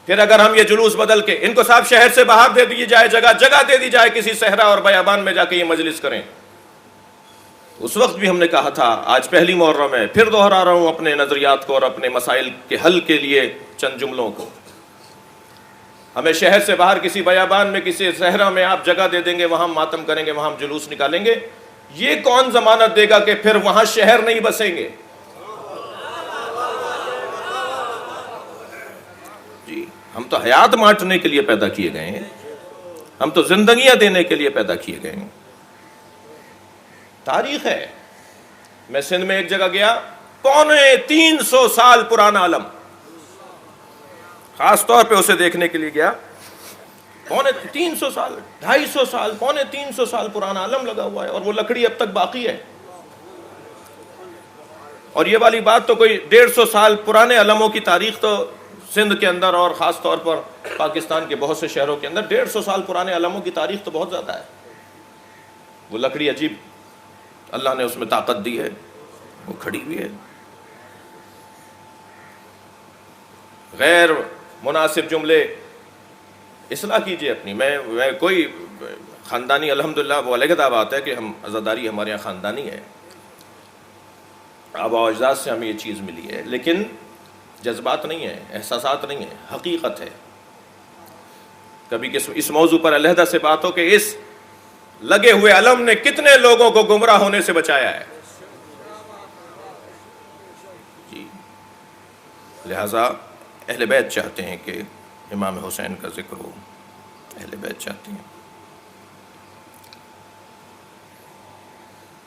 پھر اگر ہم یہ جلوس بدل کے ان کو صاحب شہر سے باہر دے دی جائے، جگہ دے دی جائے کسی صحرا اور بیابان میں جا کے یہ مجلس کریں. اس وقت بھی ہم نے کہا تھا، آج پہلی محرم ہے، پھر دوہرا رہا ہوں اپنے نظریات کو اور اپنے مسائل کے حل کے لیے چند جملوں کو. ہمیں شہر سے باہر کسی بیابان میں کسی صحرا میں آپ جگہ دے دیں گے، وہاں ماتم کریں گے، وہاں ہم جلوس نکالیں گے. یہ کون ضمانت دے گا کہ پھر وہاں شہر نہیں بسیں گے؟ جی ہم تو حیات بانٹنے کے لیے پیدا کیے گئے ہیں، ہم تو زندگیاں دینے کے لیے پیدا کیے گئے ہیں. تاریخ ہے. میں سندھ میں ایک جگہ گیا، 350 سال پرانا علم، خاص طور پہ اسے دیکھنے کے لیے گیا. 350 سال، 250 سال، 350 سال پرانا علم لگا ہوا ہے اور وہ لکڑی اب تک باقی ہے. اور یہ والی بات تو کوئی 150 سال پرانے علموں کی تاریخ تو سندھ کے اندر اور خاص طور پر پاکستان کے بہت سے شہروں کے اندر 150 سال پرانے علموں کی تاریخ تو بہت زیادہ ہے. وہ لکڑی عجیب اللہ نے اس میں طاقت دی ہے، وہ کھڑی ہوئی ہے. غیر مناسب جملے اصلاح کیجئے اپنی. میں کوئی خاندانی الحمدللہ وہ علیحدہ بات ہے کہ ہم عزاداری ہمارے یہاں خاندانی ہے، آبا و اجداد سے ہمیں یہ چیز ملی ہے، لیکن جذبات نہیں ہے، احساسات نہیں ہے، حقیقت ہے. کبھی اس موضوع پر علیحدہ سے بات ہو کہ اس لگے ہوئے علم نے کتنے لوگوں کو گمراہ ہونے سے بچایا ہے. جی لہذا اہل بیت چاہتے ہیں کہ امام حسین کا ذکر ہو، اہل بیت چاہتے ہیں.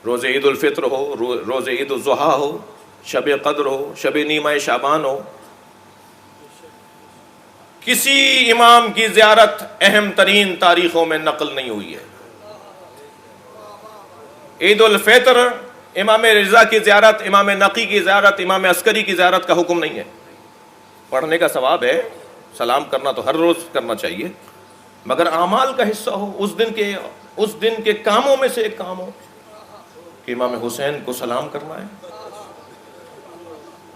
روز عید الفطر ہو، روز عید الضحیٰ ہو، شب قدر ہو، شب نیمہ شعبان ہو، کسی امام کی زیارت اہم ترین تاریخوں میں نقل نہیں ہوئی ہے. عید الفطر امام رضا کی زیارت، امام نقی کی زیارت، امام عسکری کی زیارت کا حکم نہیں ہے. پڑھنے کا ثواب ہے، سلام کرنا تو ہر روز کرنا چاہیے، مگر اعمال کا حصہ ہو، اس دن کے کاموں میں سے ایک کام ہو کہ امام حسین کو سلام کرنا ہے.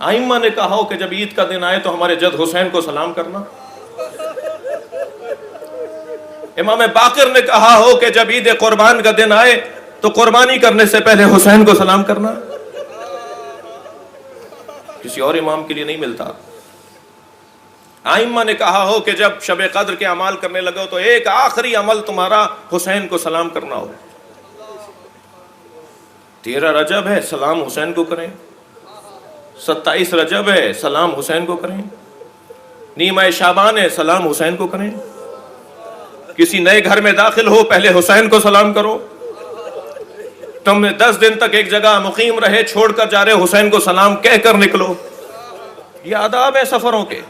ائمہ نے کہا ہو کہ جب عید کا دن آئے تو ہمارے جد حسین کو سلام کرنا. امام باقر نے کہا ہو کہ جب عید قربان کا دن آئے تو قربانی کرنے سے پہلے حسین کو سلام کرنا. کسی اور امام کے لیے نہیں ملتا. ائمہ نے کہا ہو کہ جب شب قدر کے اعمال کرنے لگو تو ایک آخری عمل تمہارا حسین کو سلام کرنا ہو. 13 رجب ہے، سلام حسین کو کریں. 27 رجب ہے، سلام حسین کو کریں. نیمہ شعبان ہے، سلام حسین کو کریں. کسی نئے گھر میں داخل ہو پہلے حسین کو سلام کرو. تم 10 دن تک ایک جگہ مقیم رہے، چھوڑ کر جا رہے، حسین کو سلام کہہ کر نکلو. یہ آداب ہے سفروں کے.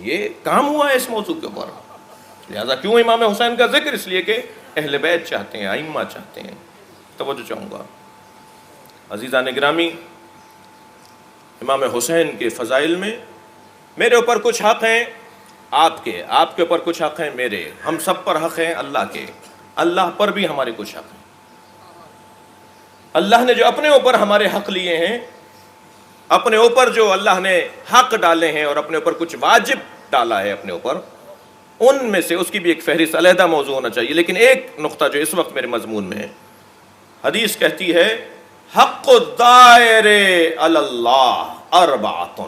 یہ کام ہوا ہے اس موضوع کے اوپر. لہذا کیوں امام حسین کا ذکر؟ اس لیے کہ اہل بیت چاہتے ہیں، ائمہ چاہتے ہیں. توجہ چاہوں گا عزیزان گرامی، امام حسین کے فضائل میں میرے اوپر کچھ حق ہیں، آپ کے اوپر کچھ حق ہیں، میرے، ہم سب پر حق ہیں، اللہ کے، اللہ پر بھی ہمارے کچھ حق ہیں. اللہ نے جو اپنے اوپر ہمارے حق لیے ہیں، اپنے اوپر جو اللہ نے حق ڈالے ہیں اور اپنے اوپر کچھ واجب ڈالا ہے اپنے اوپر، ان میں سے اس کی بھی ایک فہرست علیحدہ موضوع ہونا چاہیے. لیکن ایک نقطہ جو اس وقت میرے مضمون میں ہے، حدیث کہتی ہے حق الدائر علی اللہ اربعۃ،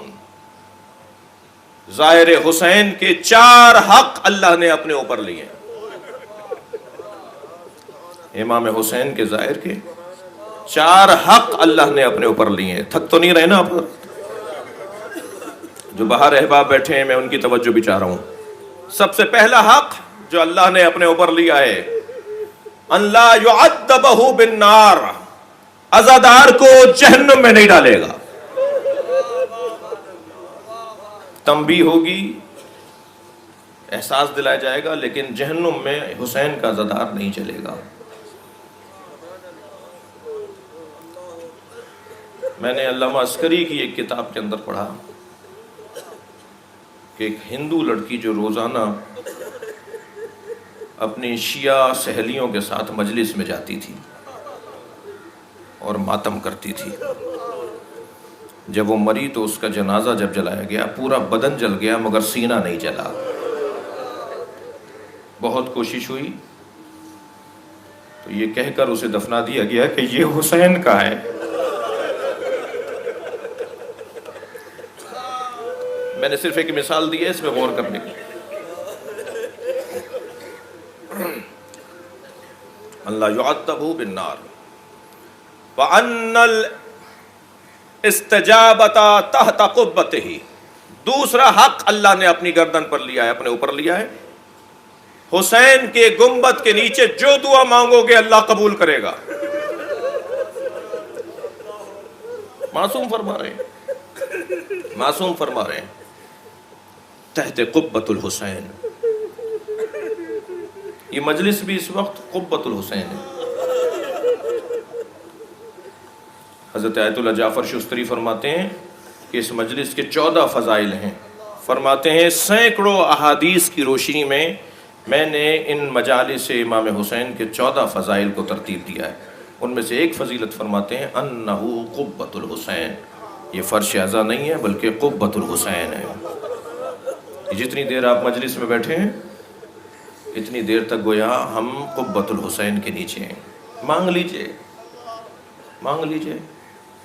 زائر حسین کے 4 حق اللہ نے اپنے اوپر لیے. امام حسین کے زائر کے 4 حق اللہ نے اپنے اوپر لیے. تھک تو نہیں رہے نا آپ؟ جو باہر احباب بیٹھے ہیں میں ان کی توجہ بھی چاہ رہا ہوں. سب سے پہلا حق جو اللہ نے اپنے اوپر لیا ہے، ان لا يعذبہ بالنار، عزادار کو جہنم میں نہیں ڈالے گا. تنبیہ ہوگی، احساس دلایا جائے گا، لیکن جہنم میں حسین کا عزادار نہیں چلے گا. میں نے علامہ عسکری کی ایک کتاب کے اندر پڑھا کہ ایک ہندو لڑکی جو روزانہ اپنی شیعہ سہیلیوں کے ساتھ مجلس میں جاتی تھی اور ماتم کرتی تھی، جب وہ مری تو اس کا جنازہ جب جلایا گیا پورا بدن جل گیا مگر سینہ نہیں جلا. بہت کوشش ہوئی تو یہ کہہ کر اسے دفنا دیا گیا کہ یہ حسین کا ہے. میں نے صرف ایک مثال دی ہے، اس میں غور کرنے کی. اللہ يعذب بالنار وَأَنَّ الْإِسْتِجَابَةَ تَحْتَ قُبَّتِهِ. دوسرا حق اللہ نے اپنی گردن پر لیا ہے، اپنے اوپر لیا ہے. حسین کے گنبد کے نیچے جو دعا مانگو گے اللہ قبول کرے گا. معصوم فرما رہے ہیں، معصوم فرما رہے ہیں، تحت قبۃ الحسین. یہ مجلس بھی اس وقت قبۃ الحسین ہے. حضرت آیت اللہ جعفر شستری فرماتے ہیں کہ اس مجلس کے 14 فضائل ہیں. فرماتے ہیں سینکڑوں احادیث کی روشنی میں نے ان مجالس امام حسین کے 14 فضائل کو ترتیب دیا ہے. ان میں سے ایک فضیلت فرماتے ہیں انہو قبۃ الحسین. یہ فرش اعظم نہیں ہے بلکہ قبۃ الحسین ہے. جتنی دیر آپ مجلس میں بیٹھے ہیں اتنی دیر تک گویا ہم قبۃ الحسین کے نیچے ہیں. مانگ لیجئے، مانگ لیجئے.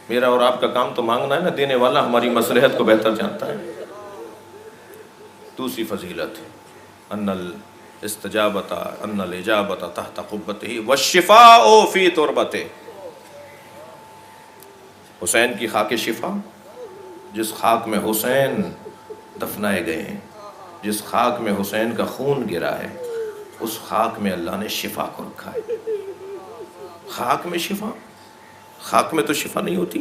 میرا اور آپ کا کام تو مانگنا ہے نا، دینے والا ہماری مصلحت کو بہتر جانتا ہے. دوسری فضیلت ان الاجابۃ تحت قبتہ والشفاء فی تربتہ. حسین کی خاک شفا، جس خاک میں حسین دفنائے گئے ہیں، جس خاک میں حسین کا خون گرا ہے، اس خاک میں اللہ نے شفا کو رکھا ہے. خاک میں شفا، خاک میں تو شفا نہیں ہوتی.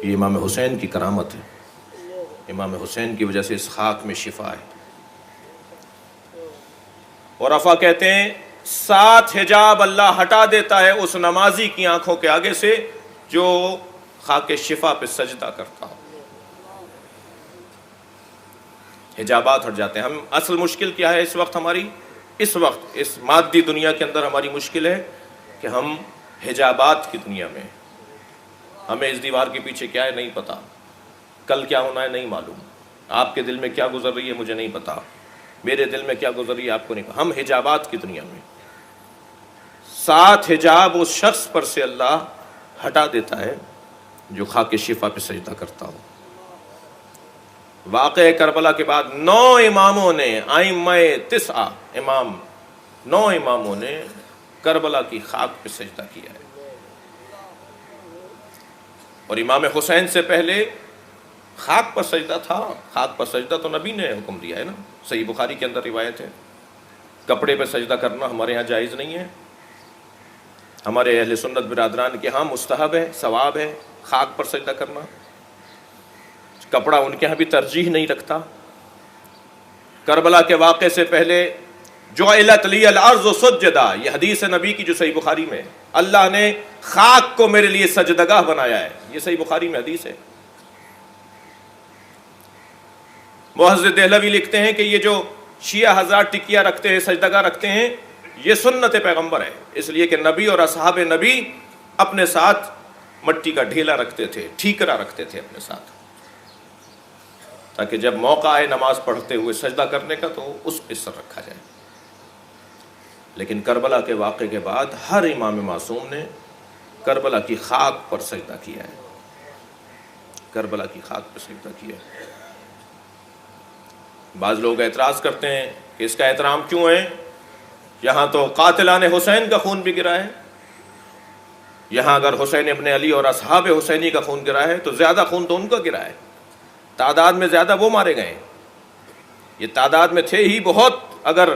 یہ امام حسین کی کرامت ہے، امام حسین کی وجہ سے اس خاک میں شفا ہے. اور عفا کہتے ہیں 7 حجاب اللہ ہٹا دیتا ہے اس نمازی کی آنکھوں کے آگے سے جو خاک شفا پہ سجدہ کرتا ہو. حجابات ہٹ جاتے ہیں. ہم اصل مشکل کیا ہے اس وقت ہماری؟ اس وقت اس مادی دنیا کے اندر ہماری مشکل ہے کہ ہم حجابات کی دنیا میں، ہمیں اس دیوار کے پیچھے کیا ہے نہیں پتا، کل کیا ہونا ہے نہیں معلوم، آپ کے دل میں کیا گزر رہی ہے مجھے نہیں پتا، میرے دل میں کیا گزر رہی ہے آپ کو نہیں پتا. ہم حجابات کی دنیا میں. 7 حجاب اس شخص پر سے اللہ ہٹا دیتا ہے جو خاک شفا پہ سجدہ کرتا ہو. واقعہ کربلا کے بعد 9 اماموں نے، ائمہ 9 امام، 9 اماموں نے کربلا کی خاک پہ سجدہ کیا ہے. اور امام حسین سے پہلے خاک پر سجدہ تھا. خاک پر سجدہ تو نبی نے حکم دیا ہے نا، صحیح بخاری کے اندر روایت ہے. کپڑے پہ سجدہ کرنا ہمارے ہاں جائز نہیں ہے. ہمارے اہل سنت برادران کے ہاں مستحب ہے، ثواب ہے خاک پر سجدہ کرنا. کپڑا ان کے ہاں بھی ترجیح نہیں رکھتا. کربلا کے واقعے سے پہلے جعلت لی الارض سجدا، یہ حدیث نبی کی جو صحیح بخاری میں، اللہ نے خاک کو میرے لیے سجدگاہ بنایا ہے. یہ صحیح بخاری میں حدیث ہے. محدث دہلوی لکھتے ہیں کہ یہ جو شیعہ حضرات ٹکیا رکھتے ہیں، سجدگاہ رکھتے ہیں، یہ سنت پیغمبر ہے. اس لیے کہ نبی اور اصحاب نبی اپنے ساتھ مٹی کا ڈھیلا رکھتے تھے، ٹھیکرا رکھتے تھے اپنے ساتھ. تاکہ جب موقع آئے نماز پڑھتے ہوئے سجدہ کرنے کا تو اس پہ سر رکھا جائے۔ لیکن کربلا کے واقعے کے بعد ہر امام معصوم نے کربلا کی خاک پر سجدہ کیا ہے، کربلا کی خاک پر سجدہ کیا ہے۔ بعض لوگ اعتراض کرتے ہیں کہ اس کا احترام کیوں ہے؟ یہاں تو قاتلان حسین کا خون بھی گرا ہے، یہاں اگر حسین ابن علی اور اصحاب حسینی کا خون گرا ہے تو زیادہ خون تو ان کا گرا ہے، تعداد میں زیادہ وہ مارے گئے ہیں، یہ تعداد میں تھے ہی بہت۔ اگر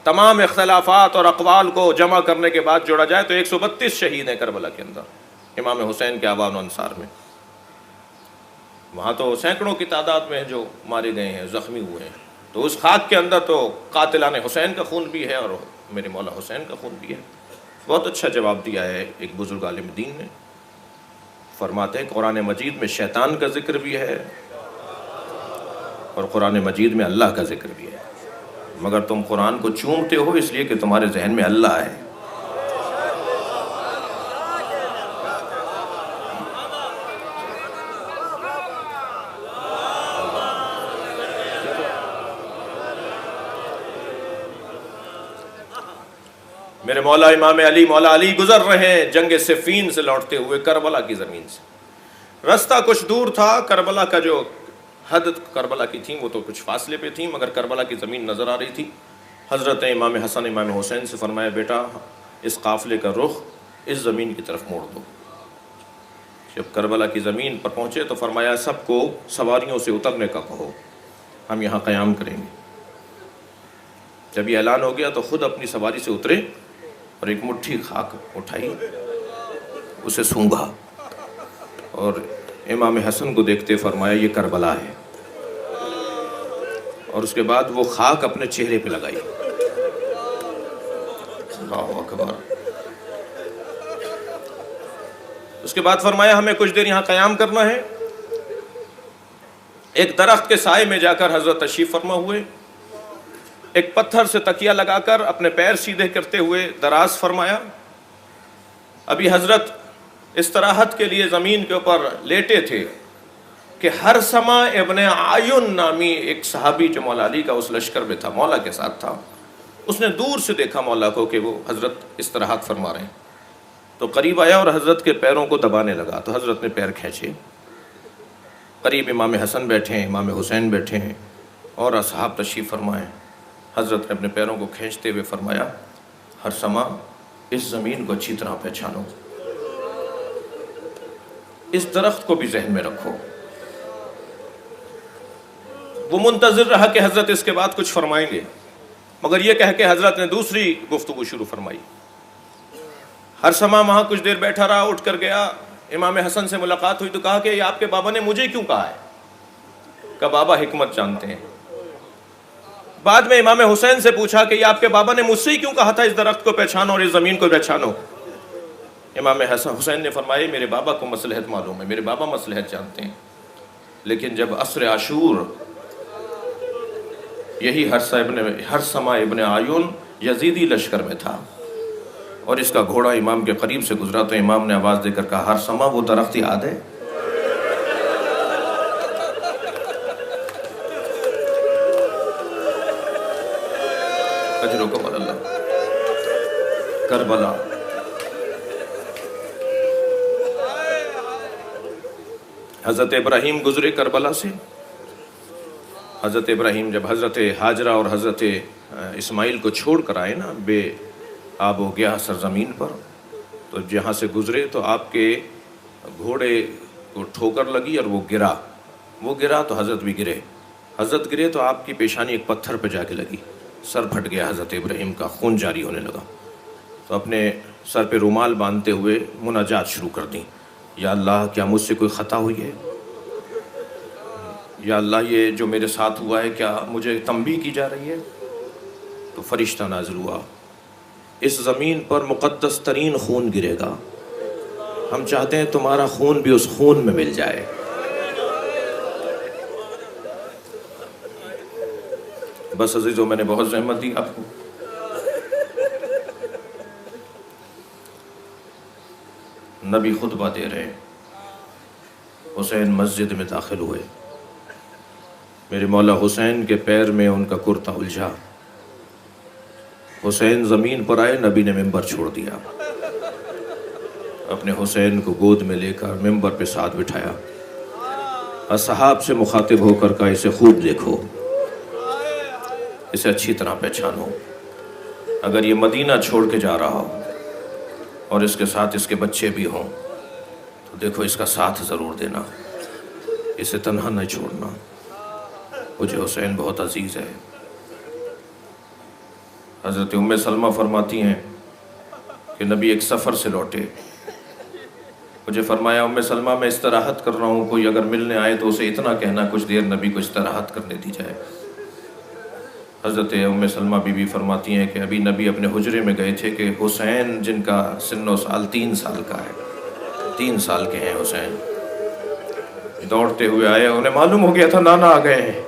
تمام اختلافات اور اقوال کو جمع کرنے کے بعد جوڑا جائے تو 132 شہید ہیں کربلا کے اندر امام حسین کے اعوان و انصار میں۔ وہاں تو سینکڑوں کی تعداد میں جو مارے گئے ہیں، زخمی ہوئے ہیں، تو اس خاک کے اندر تو قاتلان حسین کا خون بھی ہے اور میرے مولا حسین کا خون بھی ہے۔ بہت اچھا جواب دیا ہے ایک بزرگ عالم دین نے، فرماتے ہیں قرآن مجید میں شیطان کا ذکر بھی ہے اور قرآن مجید میں اللہ کا ذکر بھی ہے، مگر تم قرآن کو چومتے ہو اس لیے کہ تمہارے ذہن میں اللہ ہے۔ میرے مولا امام علی، مولا علی گزر رہے ہیں جنگ صفین سے لوٹتے ہوئے کربلا کی زمین سے۔ رستہ کچھ دور تھا، کربلا کا جو حد کربلا کی تھی وہ تو کچھ فاصلے پہ تھی، مگر کربلا کی زمین نظر آ رہی تھی۔ حضرت امام حسن امام حسین سے فرمایا بیٹا اس قافلے کا رخ اس زمین کی طرف موڑ دو۔ جب کربلا کی زمین پر پہنچے تو فرمایا سب کو سواریوں سے اترنے کا کہو، ہم یہاں قیام کریں گے۔ جب یہ اعلان ہو گیا تو خود اپنی سواری سے اترے اور ایک مٹھی خاک اٹھائی، اسے سونگھا اور امام حسن کو دیکھتے فرمایا یہ کربلا ہے، اور اس کے بعد وہ خاک اپنے چہرے پہ لگائی۔ اللہ اکبر۔ اس کے بعد فرمایا ہمیں کچھ دیر یہاں قیام کرنا ہے۔ ایک درخت کے سائے میں جا کر حضرت تشریف فرما ہوئے، ایک پتھر سے تکیہ لگا کر اپنے پیر سیدھے کرتے ہوئے دراز فرمایا۔ ابھی حضرت استراحت کے لیے زمین کے اوپر لیٹے تھے کہ ہرثمہ ابن عیون نامی ایک صحابی جو مولا علی کا اس لشکر میں تھا، مولا کے ساتھ تھا، اس نے دور سے دیکھا مولا کو کہ وہ حضرت استراحت فرما رہے ہیں، تو قریب آیا اور حضرت کے پیروں کو دبانے لگا، تو حضرت نے پیر کھینچے۔ قریب امام حسن بیٹھے ہیں، امام حسین بیٹھے ہیں اور اصحاب تشریف فرمائے۔ حضرت نے اپنے پیروں کو کھینچتے ہوئے فرمایا ہرثمہ اس زمین کو اچھی طرح پہچانو، اس درخت کو بھی ذہن میں رکھو۔ وہ منتظر رہا کہ حضرت اس کے بعد کچھ فرمائیں گے، مگر یہ کہہ کے حضرت نے دوسری گفتگو شروع فرمائی۔ ہرثمہ وہاں کچھ دیر بیٹھا رہا، اٹھ کر گیا، امام حسن سے ملاقات ہوئی تو کہا کہ یہ آپ کے بابا نے مجھے کیوں کہا ہے؟ کہ بابا حکمت جانتے ہیں۔ بعد میں امام حسین سے پوچھا کہ یہ آپ کے بابا نے مجھ سے ہی کیوں کہا تھا اس درخت کو پہچانو اور اس زمین کو پہچانو؟ امام حسین نے فرمایا میرے بابا کو مصلحت معلوم ہے، میرے بابا مصلحت جانتے ہیں، لیکن جب عصر عاشور یہی ہرثمہ ابن عیون یزیدی لشکر میں تھا اور اس کا گھوڑا امام کے قریب سے گزرا تو امام نے آواز دے کر کہا ہرثمہ وہ درخت یاد ہے؟ اجرکم اللہ۔ کربلا حضرت ابراہیم گزرے کربلا سے۔ حضرت ابراہیم جب حضرت ہاجرہ اور حضرت اسماعیل کو چھوڑ کر آئے نا بے آب ہو گیا سرزمین پر، تو جہاں سے گزرے تو آپ کے گھوڑے کو ٹھوکر لگی اور وہ گرا تو حضرت بھی گرے۔ حضرت گرے تو آپ کی پیشانی ایک پتھر پہ جا کے لگی، سر پھٹ گیا حضرت ابراہیم کا، خون جاری ہونے لگا، تو اپنے سر پہ رومال باندھتے ہوئے مناجات شروع کر دیں، یا اللہ کیا مجھ سے کوئی خطا ہوئی ہے؟ یا اللہ یہ جو میرے ساتھ ہوا ہے کیا مجھے تنبیہ کی جا رہی ہے؟ تو فرشتہ نازل ہوا، اس زمین پر مقدس ترین خون گرے گا، ہم چاہتے ہیں تمہارا خون بھی اس خون میں مل جائے۔ بس عزیزو میں نے بہت زحمت دی آپ کو۔ نبی خطبہ دے رہے ہیں، حسین مسجد میں داخل ہوئے، میرے مولا حسین کے پیر میں ان کا کرتا الجھا، حسین زمین پر آئے، نبی نے ممبر چھوڑ دیا، اپنے حسین کو گود میں لے کر ممبر پہ ساتھ بٹھایا، اصحاب سے مخاطب ہو کر کہا اسے خوب دیکھو، اسے اچھی طرح پہچانو، اگر یہ مدینہ چھوڑ کے جا رہا ہو اور اس کے ساتھ اس کے بچے بھی ہوں تو دیکھو اس کا ساتھ ضرور دینا، اسے تنہا نہ چھوڑنا، مجھے حسین بہت عزیز ہے۔ حضرت ام سلمہ فرماتی ہیں کہ نبی ایک سفر سے لوٹے، مجھے فرمایا ام سلمہ میں استراحت کر رہا ہوں، کوئی اگر ملنے آئے تو اسے اتنا کہنا کچھ دیر نبی کو استراحت کرنے دی جائے۔ حضرت ام سلمہ بی بی فرماتی ہیں کہ ابھی نبی اپنے حجرے میں گئے تھے کہ حسین جن کا سن و سال 3 سال کا ہے، 3 سال کے ہیں حسین، دوڑتے ہوئے آئے، انہیں معلوم ہو گیا تھا نانا آ گئے ہیں،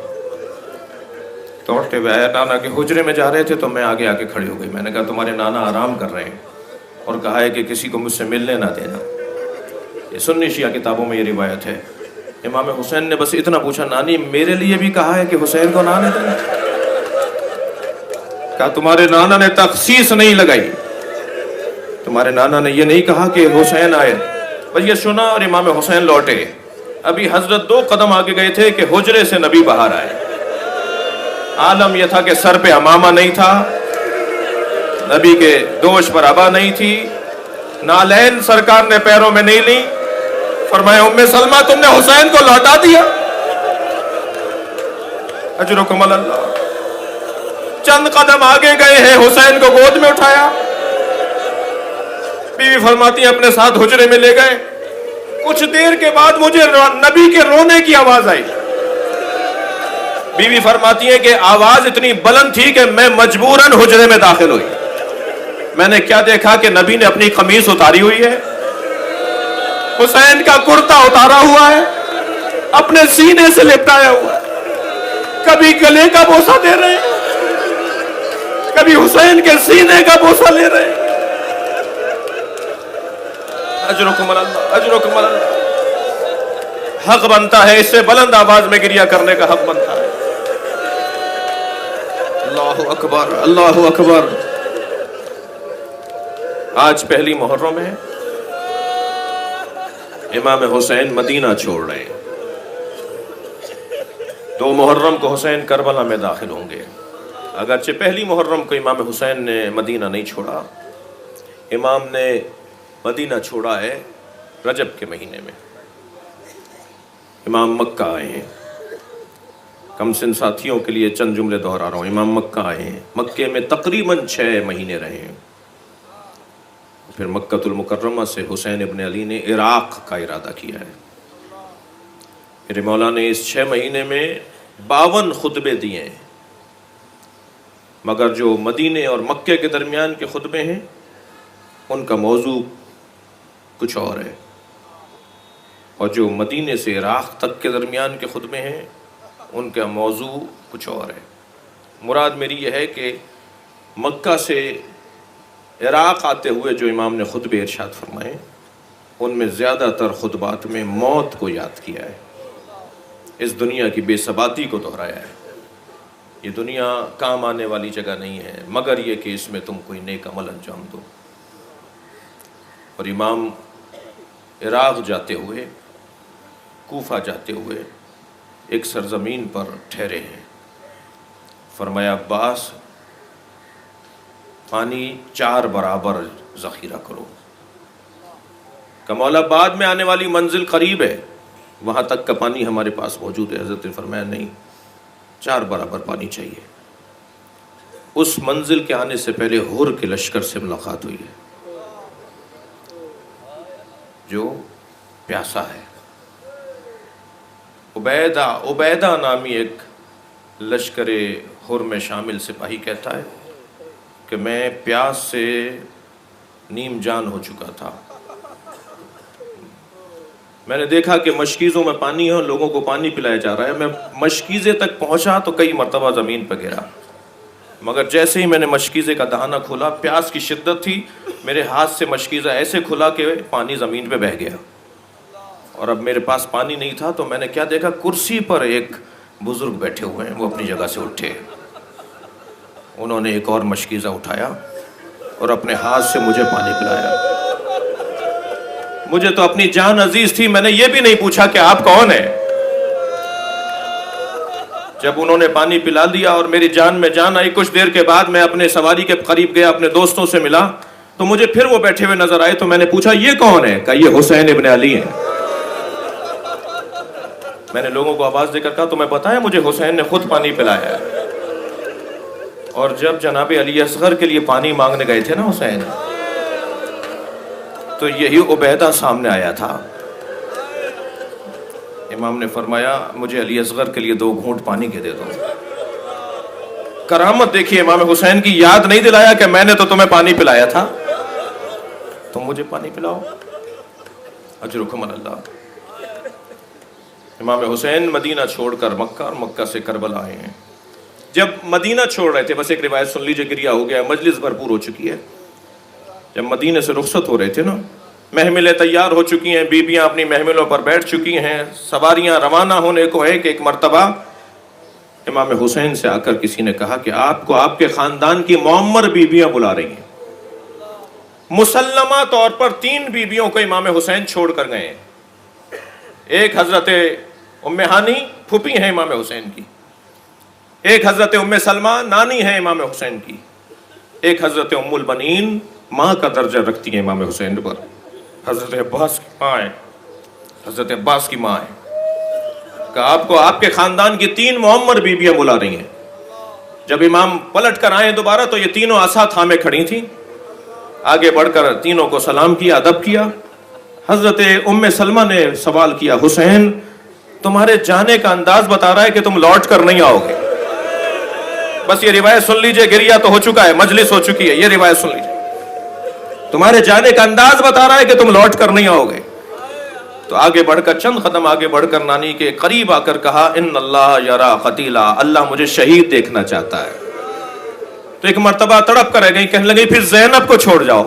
دوڑتے ہوئے آیا، نانا کے حجرے میں جا رہے تھے تو میں آگے آ کے کھڑی ہو گئی، میں نے کہا تمہارے نانا آرام کر رہے ہیں اور کہا ہے کہ کسی کو مجھ سے ملنے نہ دینا، یہ سنی شیعہ کتابوں میں یہ روایت ہے۔ امام حسین نے بس اتنا پوچھا نانی میرے لیے بھی کہا ہے کہ حسین کو نہ آنے دینا؟ کہا تمہارے نانا نے تخصیص نہیں لگائی، تمہارے نانا نے یہ نہیں کہا کہ حسین آئے، بس یہ سنا اور امام حسین لوٹے، ابھی حضرت 2 قدم آگے گئے تھے کہ حجرے سے نبی باہر آئے، عالم یہ تھا کہ سر پہ امامہ نہیں تھا، نبی کے دوش پر عبا نہیں تھی، نالین سرکار نے پیروں میں نہیں لی، فرمایا ام سلمہ تم نے حسین کو لوٹا دیا، اجرکم اللہ۔ چند قدم آگے گئے ہیں، حسین کو گود میں اٹھایا، بیوی فرماتی ہیں اپنے ساتھ حجرے میں لے گئے، کچھ دیر کے بعد مجھے نبی کے رونے کی آواز آئی، بیوی فرماتی ہیں کہ آواز اتنی بلند تھی کہ میں مجبوراً حجرے میں داخل ہوئی، میں نے کیا دیکھا کہ نبی نے اپنی قمیص اتاری ہوئی ہے، حسین کا کرتا اتارا ہوا ہے، اپنے سینے سے لپٹایا ہوا ہے، کبھی گلے کا بوسہ دے رہے ہیں، کبھی حسین کے سینے کا بوسہ لے رہے ہیں۔ اجرکم اللہ، اجرکم اللہ۔ حق بنتا ہے اس سے بلند آواز میں گریہ کرنے کا حق بنتا ہے۔ اللہ اکبر، اللہ اکبر۔ آج پہلی محرم ہے، امام حسین مدینہ چھوڑ رہے ہیں، 2 محرم کو حسین کربلا میں داخل ہوں گے، اگرچہ پہلی محرم کو امام حسین نے مدینہ نہیں چھوڑا، امام نے مدینہ چھوڑا ہے رجب کے مہینے میں، امام مکہ آئے ہیں، کم سن ساتھیوں کے لیے چند جملے دہرا رہا ہوں، امام مکہ آئے ہیں، مکے میں تقریباً 6 مہینے رہے ہیں، پھر مکہ المکرمہ سے حسین ابن علی نے عراق کا ارادہ کیا ہے، میرے مولا نے اس 6 مہینے میں 52 خطبے دیے ہیں، مگر جو مدینے اور مکے کے درمیان کے خطبے ہیں ان کا موضوع کچھ اور ہے، اور جو مدینے سے عراق تک کے درمیان کے خطبے ہیں ان کا موضوع کچھ اور ہے۔ مراد میری یہ ہے کہ مکہ سے عراق آتے ہوئے جو امام نے خطبے ارشاد فرمائے ان میں زیادہ تر خطبات میں موت کو یاد کیا ہے، اس دنیا کی بے ثباتی کو دہرایا ہے، یہ دنیا کام آنے والی جگہ نہیں ہے مگر یہ کہ اس میں تم کوئی نیک عمل انجام دو۔ اور امام عراق جاتے ہوئے، کوفہ جاتے ہوئے ایک سرزمین پر ٹھہرے ہیں، فرمایا عباس پانی 4 برابر ذخیرہ کرو، کہ مولا بعد میں آنے والی منزل قریب ہے، وہاں تک کا پانی ہمارے پاس موجود ہے۔ حضرت نے فرمایا نہیں، 4 برابر پانی چاہیے۔ اس منزل کے آنے سے پہلے ہر کے لشکر سے ملاقات ہوئی ہے جو پیاسا ہے، عبیدہ نامی ایک لشکر ہر میں شامل سپاہی کہتا ہے کہ میں پیاس سے نیم جان ہو چکا تھا، میں نے دیکھا کہ مشکیزوں میں پانی ہے اور لوگوں کو پانی پلایا جا رہا ہے، میں مشکیزے تک پہنچا تو کئی مرتبہ زمین پہ گرا، مگر جیسے ہی میں نے مشکیزے کا دہانہ کھولا، پیاس کی شدت تھی، میرے ہاتھ سے مشکیزہ ایسے کھلا کہ پانی زمین پہ بہہ گیا، اور اب میرے پاس پانی نہیں تھا تو میں نے کیا دیکھا، کرسی پر ایک بزرگ بیٹھے ہوئے ہیں، وہ اپنی جگہ سے اٹھے، انہوں نے ایک اور مشکیزہ اٹھایا اور اپنے ہاتھ سے مجھے پانی پلایا۔ مجھے تو اپنی جان عزیز تھی، میں نے یہ بھی نہیں پوچھا کہ آپ کون ہیں۔ جب انہوں نے پانی پلا دیا اور میری جان میں جان آئی، کچھ دیر کے بعد میں اپنے سواری کے قریب گیا، اپنے دوستوں سے ملا تو مجھے پھر وہ بیٹھے ہوئے نظر آئے، تو میں نے پوچھا یہ کون ہے؟ کہا یہ حسین ابن علی ہیں۔ میں نے لوگوں کو آواز دے کر کہا تمہیں پتہ ہے مجھے حسین نے خود پانی پلایا ہے۔ اور جب جناب علی اصغر کے لیے پانی مانگنے گئے تھے نا حسین، تو یہی عبیدہ سامنے آیا تھا۔ امام نے فرمایا مجھے علی اصغر کے لیے 2 گھونٹ پانی کے دے دو۔ کرامت دیکھیے، امام حسین کی یاد نہیں دلایا کہ میں نے تو تمہیں پانی پلایا تھا، تم مجھے پانی پلاؤ، اجرکم اللہ۔ امام حسین مدینہ چھوڑ کر مکہ اور مکہ سے کربلا آئے ہیں۔ جب مدینہ چھوڑ رہے تھے، بس ایک روایت سن لیجئے، گریہ ہو گیا، مجلس بھرپور ہو چکی ہے۔ جب مدینہ سے رخصت ہو رہے تھے نا، محملیں تیار ہو چکی ہیں، بیبیاں اپنی محملوں پر بیٹھ چکی ہیں، سواریاں روانہ ہونے کو ہے کہ ایک مرتبہ امام حسین سے آ کر کسی نے کہا کہ آپ کو آپ کے خاندان کی معمر بیبیاں بلا رہی ہیں۔ مسلمہ طور پر 3 بیبیوں کو امام حسین چھوڑ کر گئے ہیں۔ ایک حضرت ام ہانی پھوپھی ہیں امام حسین کی، ایک حضرت ام سلمہ نانی ہیں امام حسین کی، ایک حضرت ام البنین ماں کا درجہ رکھتی ہیں امام حسین پر، حضرت عباس کی ماں ہے، حضرت عباس کی ماں ہے۔ کہ آپ کو آپ کے خاندان کی 3 معمر بیویاں بلا رہی ہیں۔ جب امام پلٹ کر آئے دوبارہ تو یہ تینوں عصا تھامے کھڑی تھیں، آگے بڑھ کر تینوں کو سلام کیا، ادب کیا۔ حضرت ام سلمہ نے سوال کیا، حسین تمہارے جانے کا انداز بتا رہا ہے کہ تم لوٹ کر نہیں آؤ گے۔ بس یہ روایت سن لیجئے، گریہ تو ہو چکا ہے، مجلس ہو چکی ہے، یہ روایت سن لیجئے، تمہارے جانے کا انداز بتا رہا ہے کہ تم لوٹ کر نہیں آؤ گے۔ تو آگے بڑھ کر چند قدم آگے بڑھ کر نانی کے قریب آ کر کہا، ان اللہ یرا قتیلا، اللہ مجھے شہید دیکھنا چاہتا ہے۔ تو ایک مرتبہ تڑپ کر رہ گئی، کہنے لگی پھر زینب کو چھوڑ جاؤ۔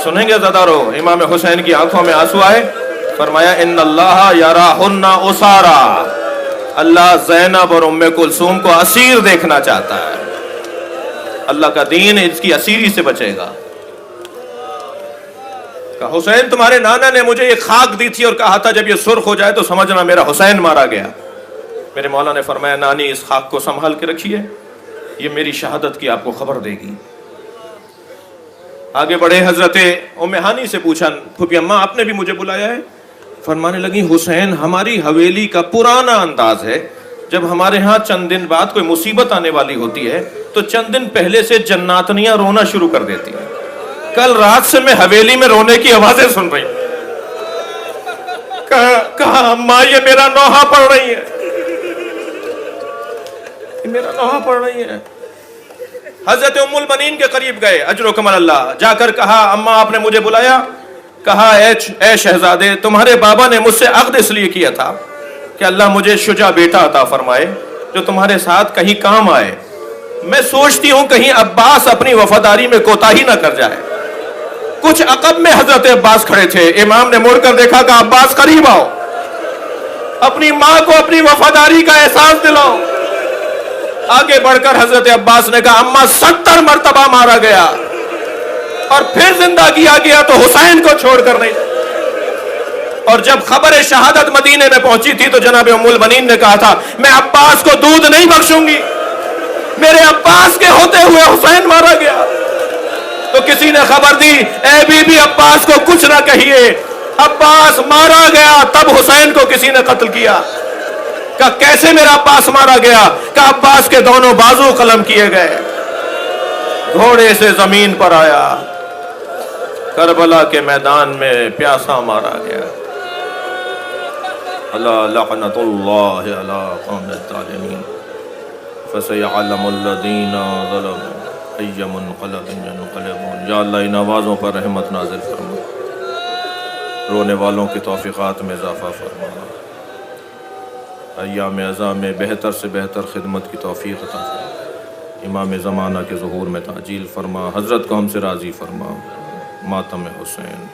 سنیں گے زیادہ رو، امام حسین کی آنکھوں میں آنسو آئے، فرمایا ان اللہ یراہن اسارا، اللہ زینب اور ام کلثوم کو اسیر دیکھنا چاہتا ہے، اللہ کا دین اس کی اسیری سے بچے گا۔ کہا حسین تمہارے نانا نے مجھے یہ خاک دی تھی اور کہا تھا جب یہ سرخ ہو جائے تو سمجھنا میرا حسین مارا گیا۔ میرے مولا نے فرمایا نانی اس خاک کو سنبھال کے رکھیے، یہ میری شہادت کی آپ کو خبر دے گی۔ آگے بڑھے، حضرت ام ہانی سے پوچھا، پھوپھی اماں آپ نے بھی مجھے بلایا ہے؟ فرمانے لگی حسین ہماری حویلی کا پرانا انداز ہے، جب ہمارے ہاں چند دن بعد کوئی مصیبت آنے والی ہوتی ہے تو چند دن پہلے سے جناتنیاں رونا شروع کر دیتی ہیں۔ کل رات سے میں حویلی میں رونے کی آوازیں سن رہی ہوں۔ کہا اماں یہ میرا نوحہ پڑھ رہی ہے، یہ میرا نوحہ پڑھ رہی ہے۔ حضرت ام البنین کے قریب گئے، اجرکم اللہ، جا کر کہا اماں آپ نے مجھے بلایا؟ کہا اے شہزادے تمہارے بابا نے مجھ سے عقد اس لیے کیا تھا کہ اللہ مجھے شجاع بیٹا عطا فرمائے جو تمہارے ساتھ کہیں کام آئے۔ میں سوچتی ہوں کہیں عباس اپنی وفاداری میں کوتاہی نہ کر جائے۔ کچھ عقب میں حضرت عباس کھڑے تھے، امام نے مڑ کر دیکھا کہ عباس قریب آؤ، اپنی ماں کو اپنی وفاداری کا احساس دلاؤ۔ آگے بڑھ کر حضرت عباس نے کہا اماں 70 مرتبہ مارا گیا اور پھر زندہ کیا گیا تو حسین کو چھوڑ کر نہیں۔ اور جب خبر شہادت مدینے میں پہنچی تھی تو جناب ام البنین نے کہا تھا میں عباس کو دودھ نہیں بخشوں گی، میرے عباس کے ہوتے ہوئے حسین مارا گیا۔ تو کسی نے خبر دی اے بی بی عباس کو کچھ نہ کہیے، عباس مارا گیا تب حسین کو کسی نے قتل کیا۔ کہا کیسے میرا عباس مارا گیا؟ کہا عباس کے دونوں بازو قلم کیے گئے، گھوڑے سے زمین پر آیا، کربلا کے میدان میں پیاسا مارا گیا۔ اللہ لعنت اللہ علی قوم الظالمین فسیعلم الذین ظلموا ای منقلب ینقلبون۔ یا اللہ ان آوازوں پر رحمت نازل فرما، رونے والوں کی توفیقات میں اضافہ فرما، ایام اعزاء میں بہتر سے بہتر خدمت کی توفیق عطا فرما، امام زمانہ کے ظہور میں تعجیل فرما، حضرت کو ہم سے راضی فرما، ماتم حسین۔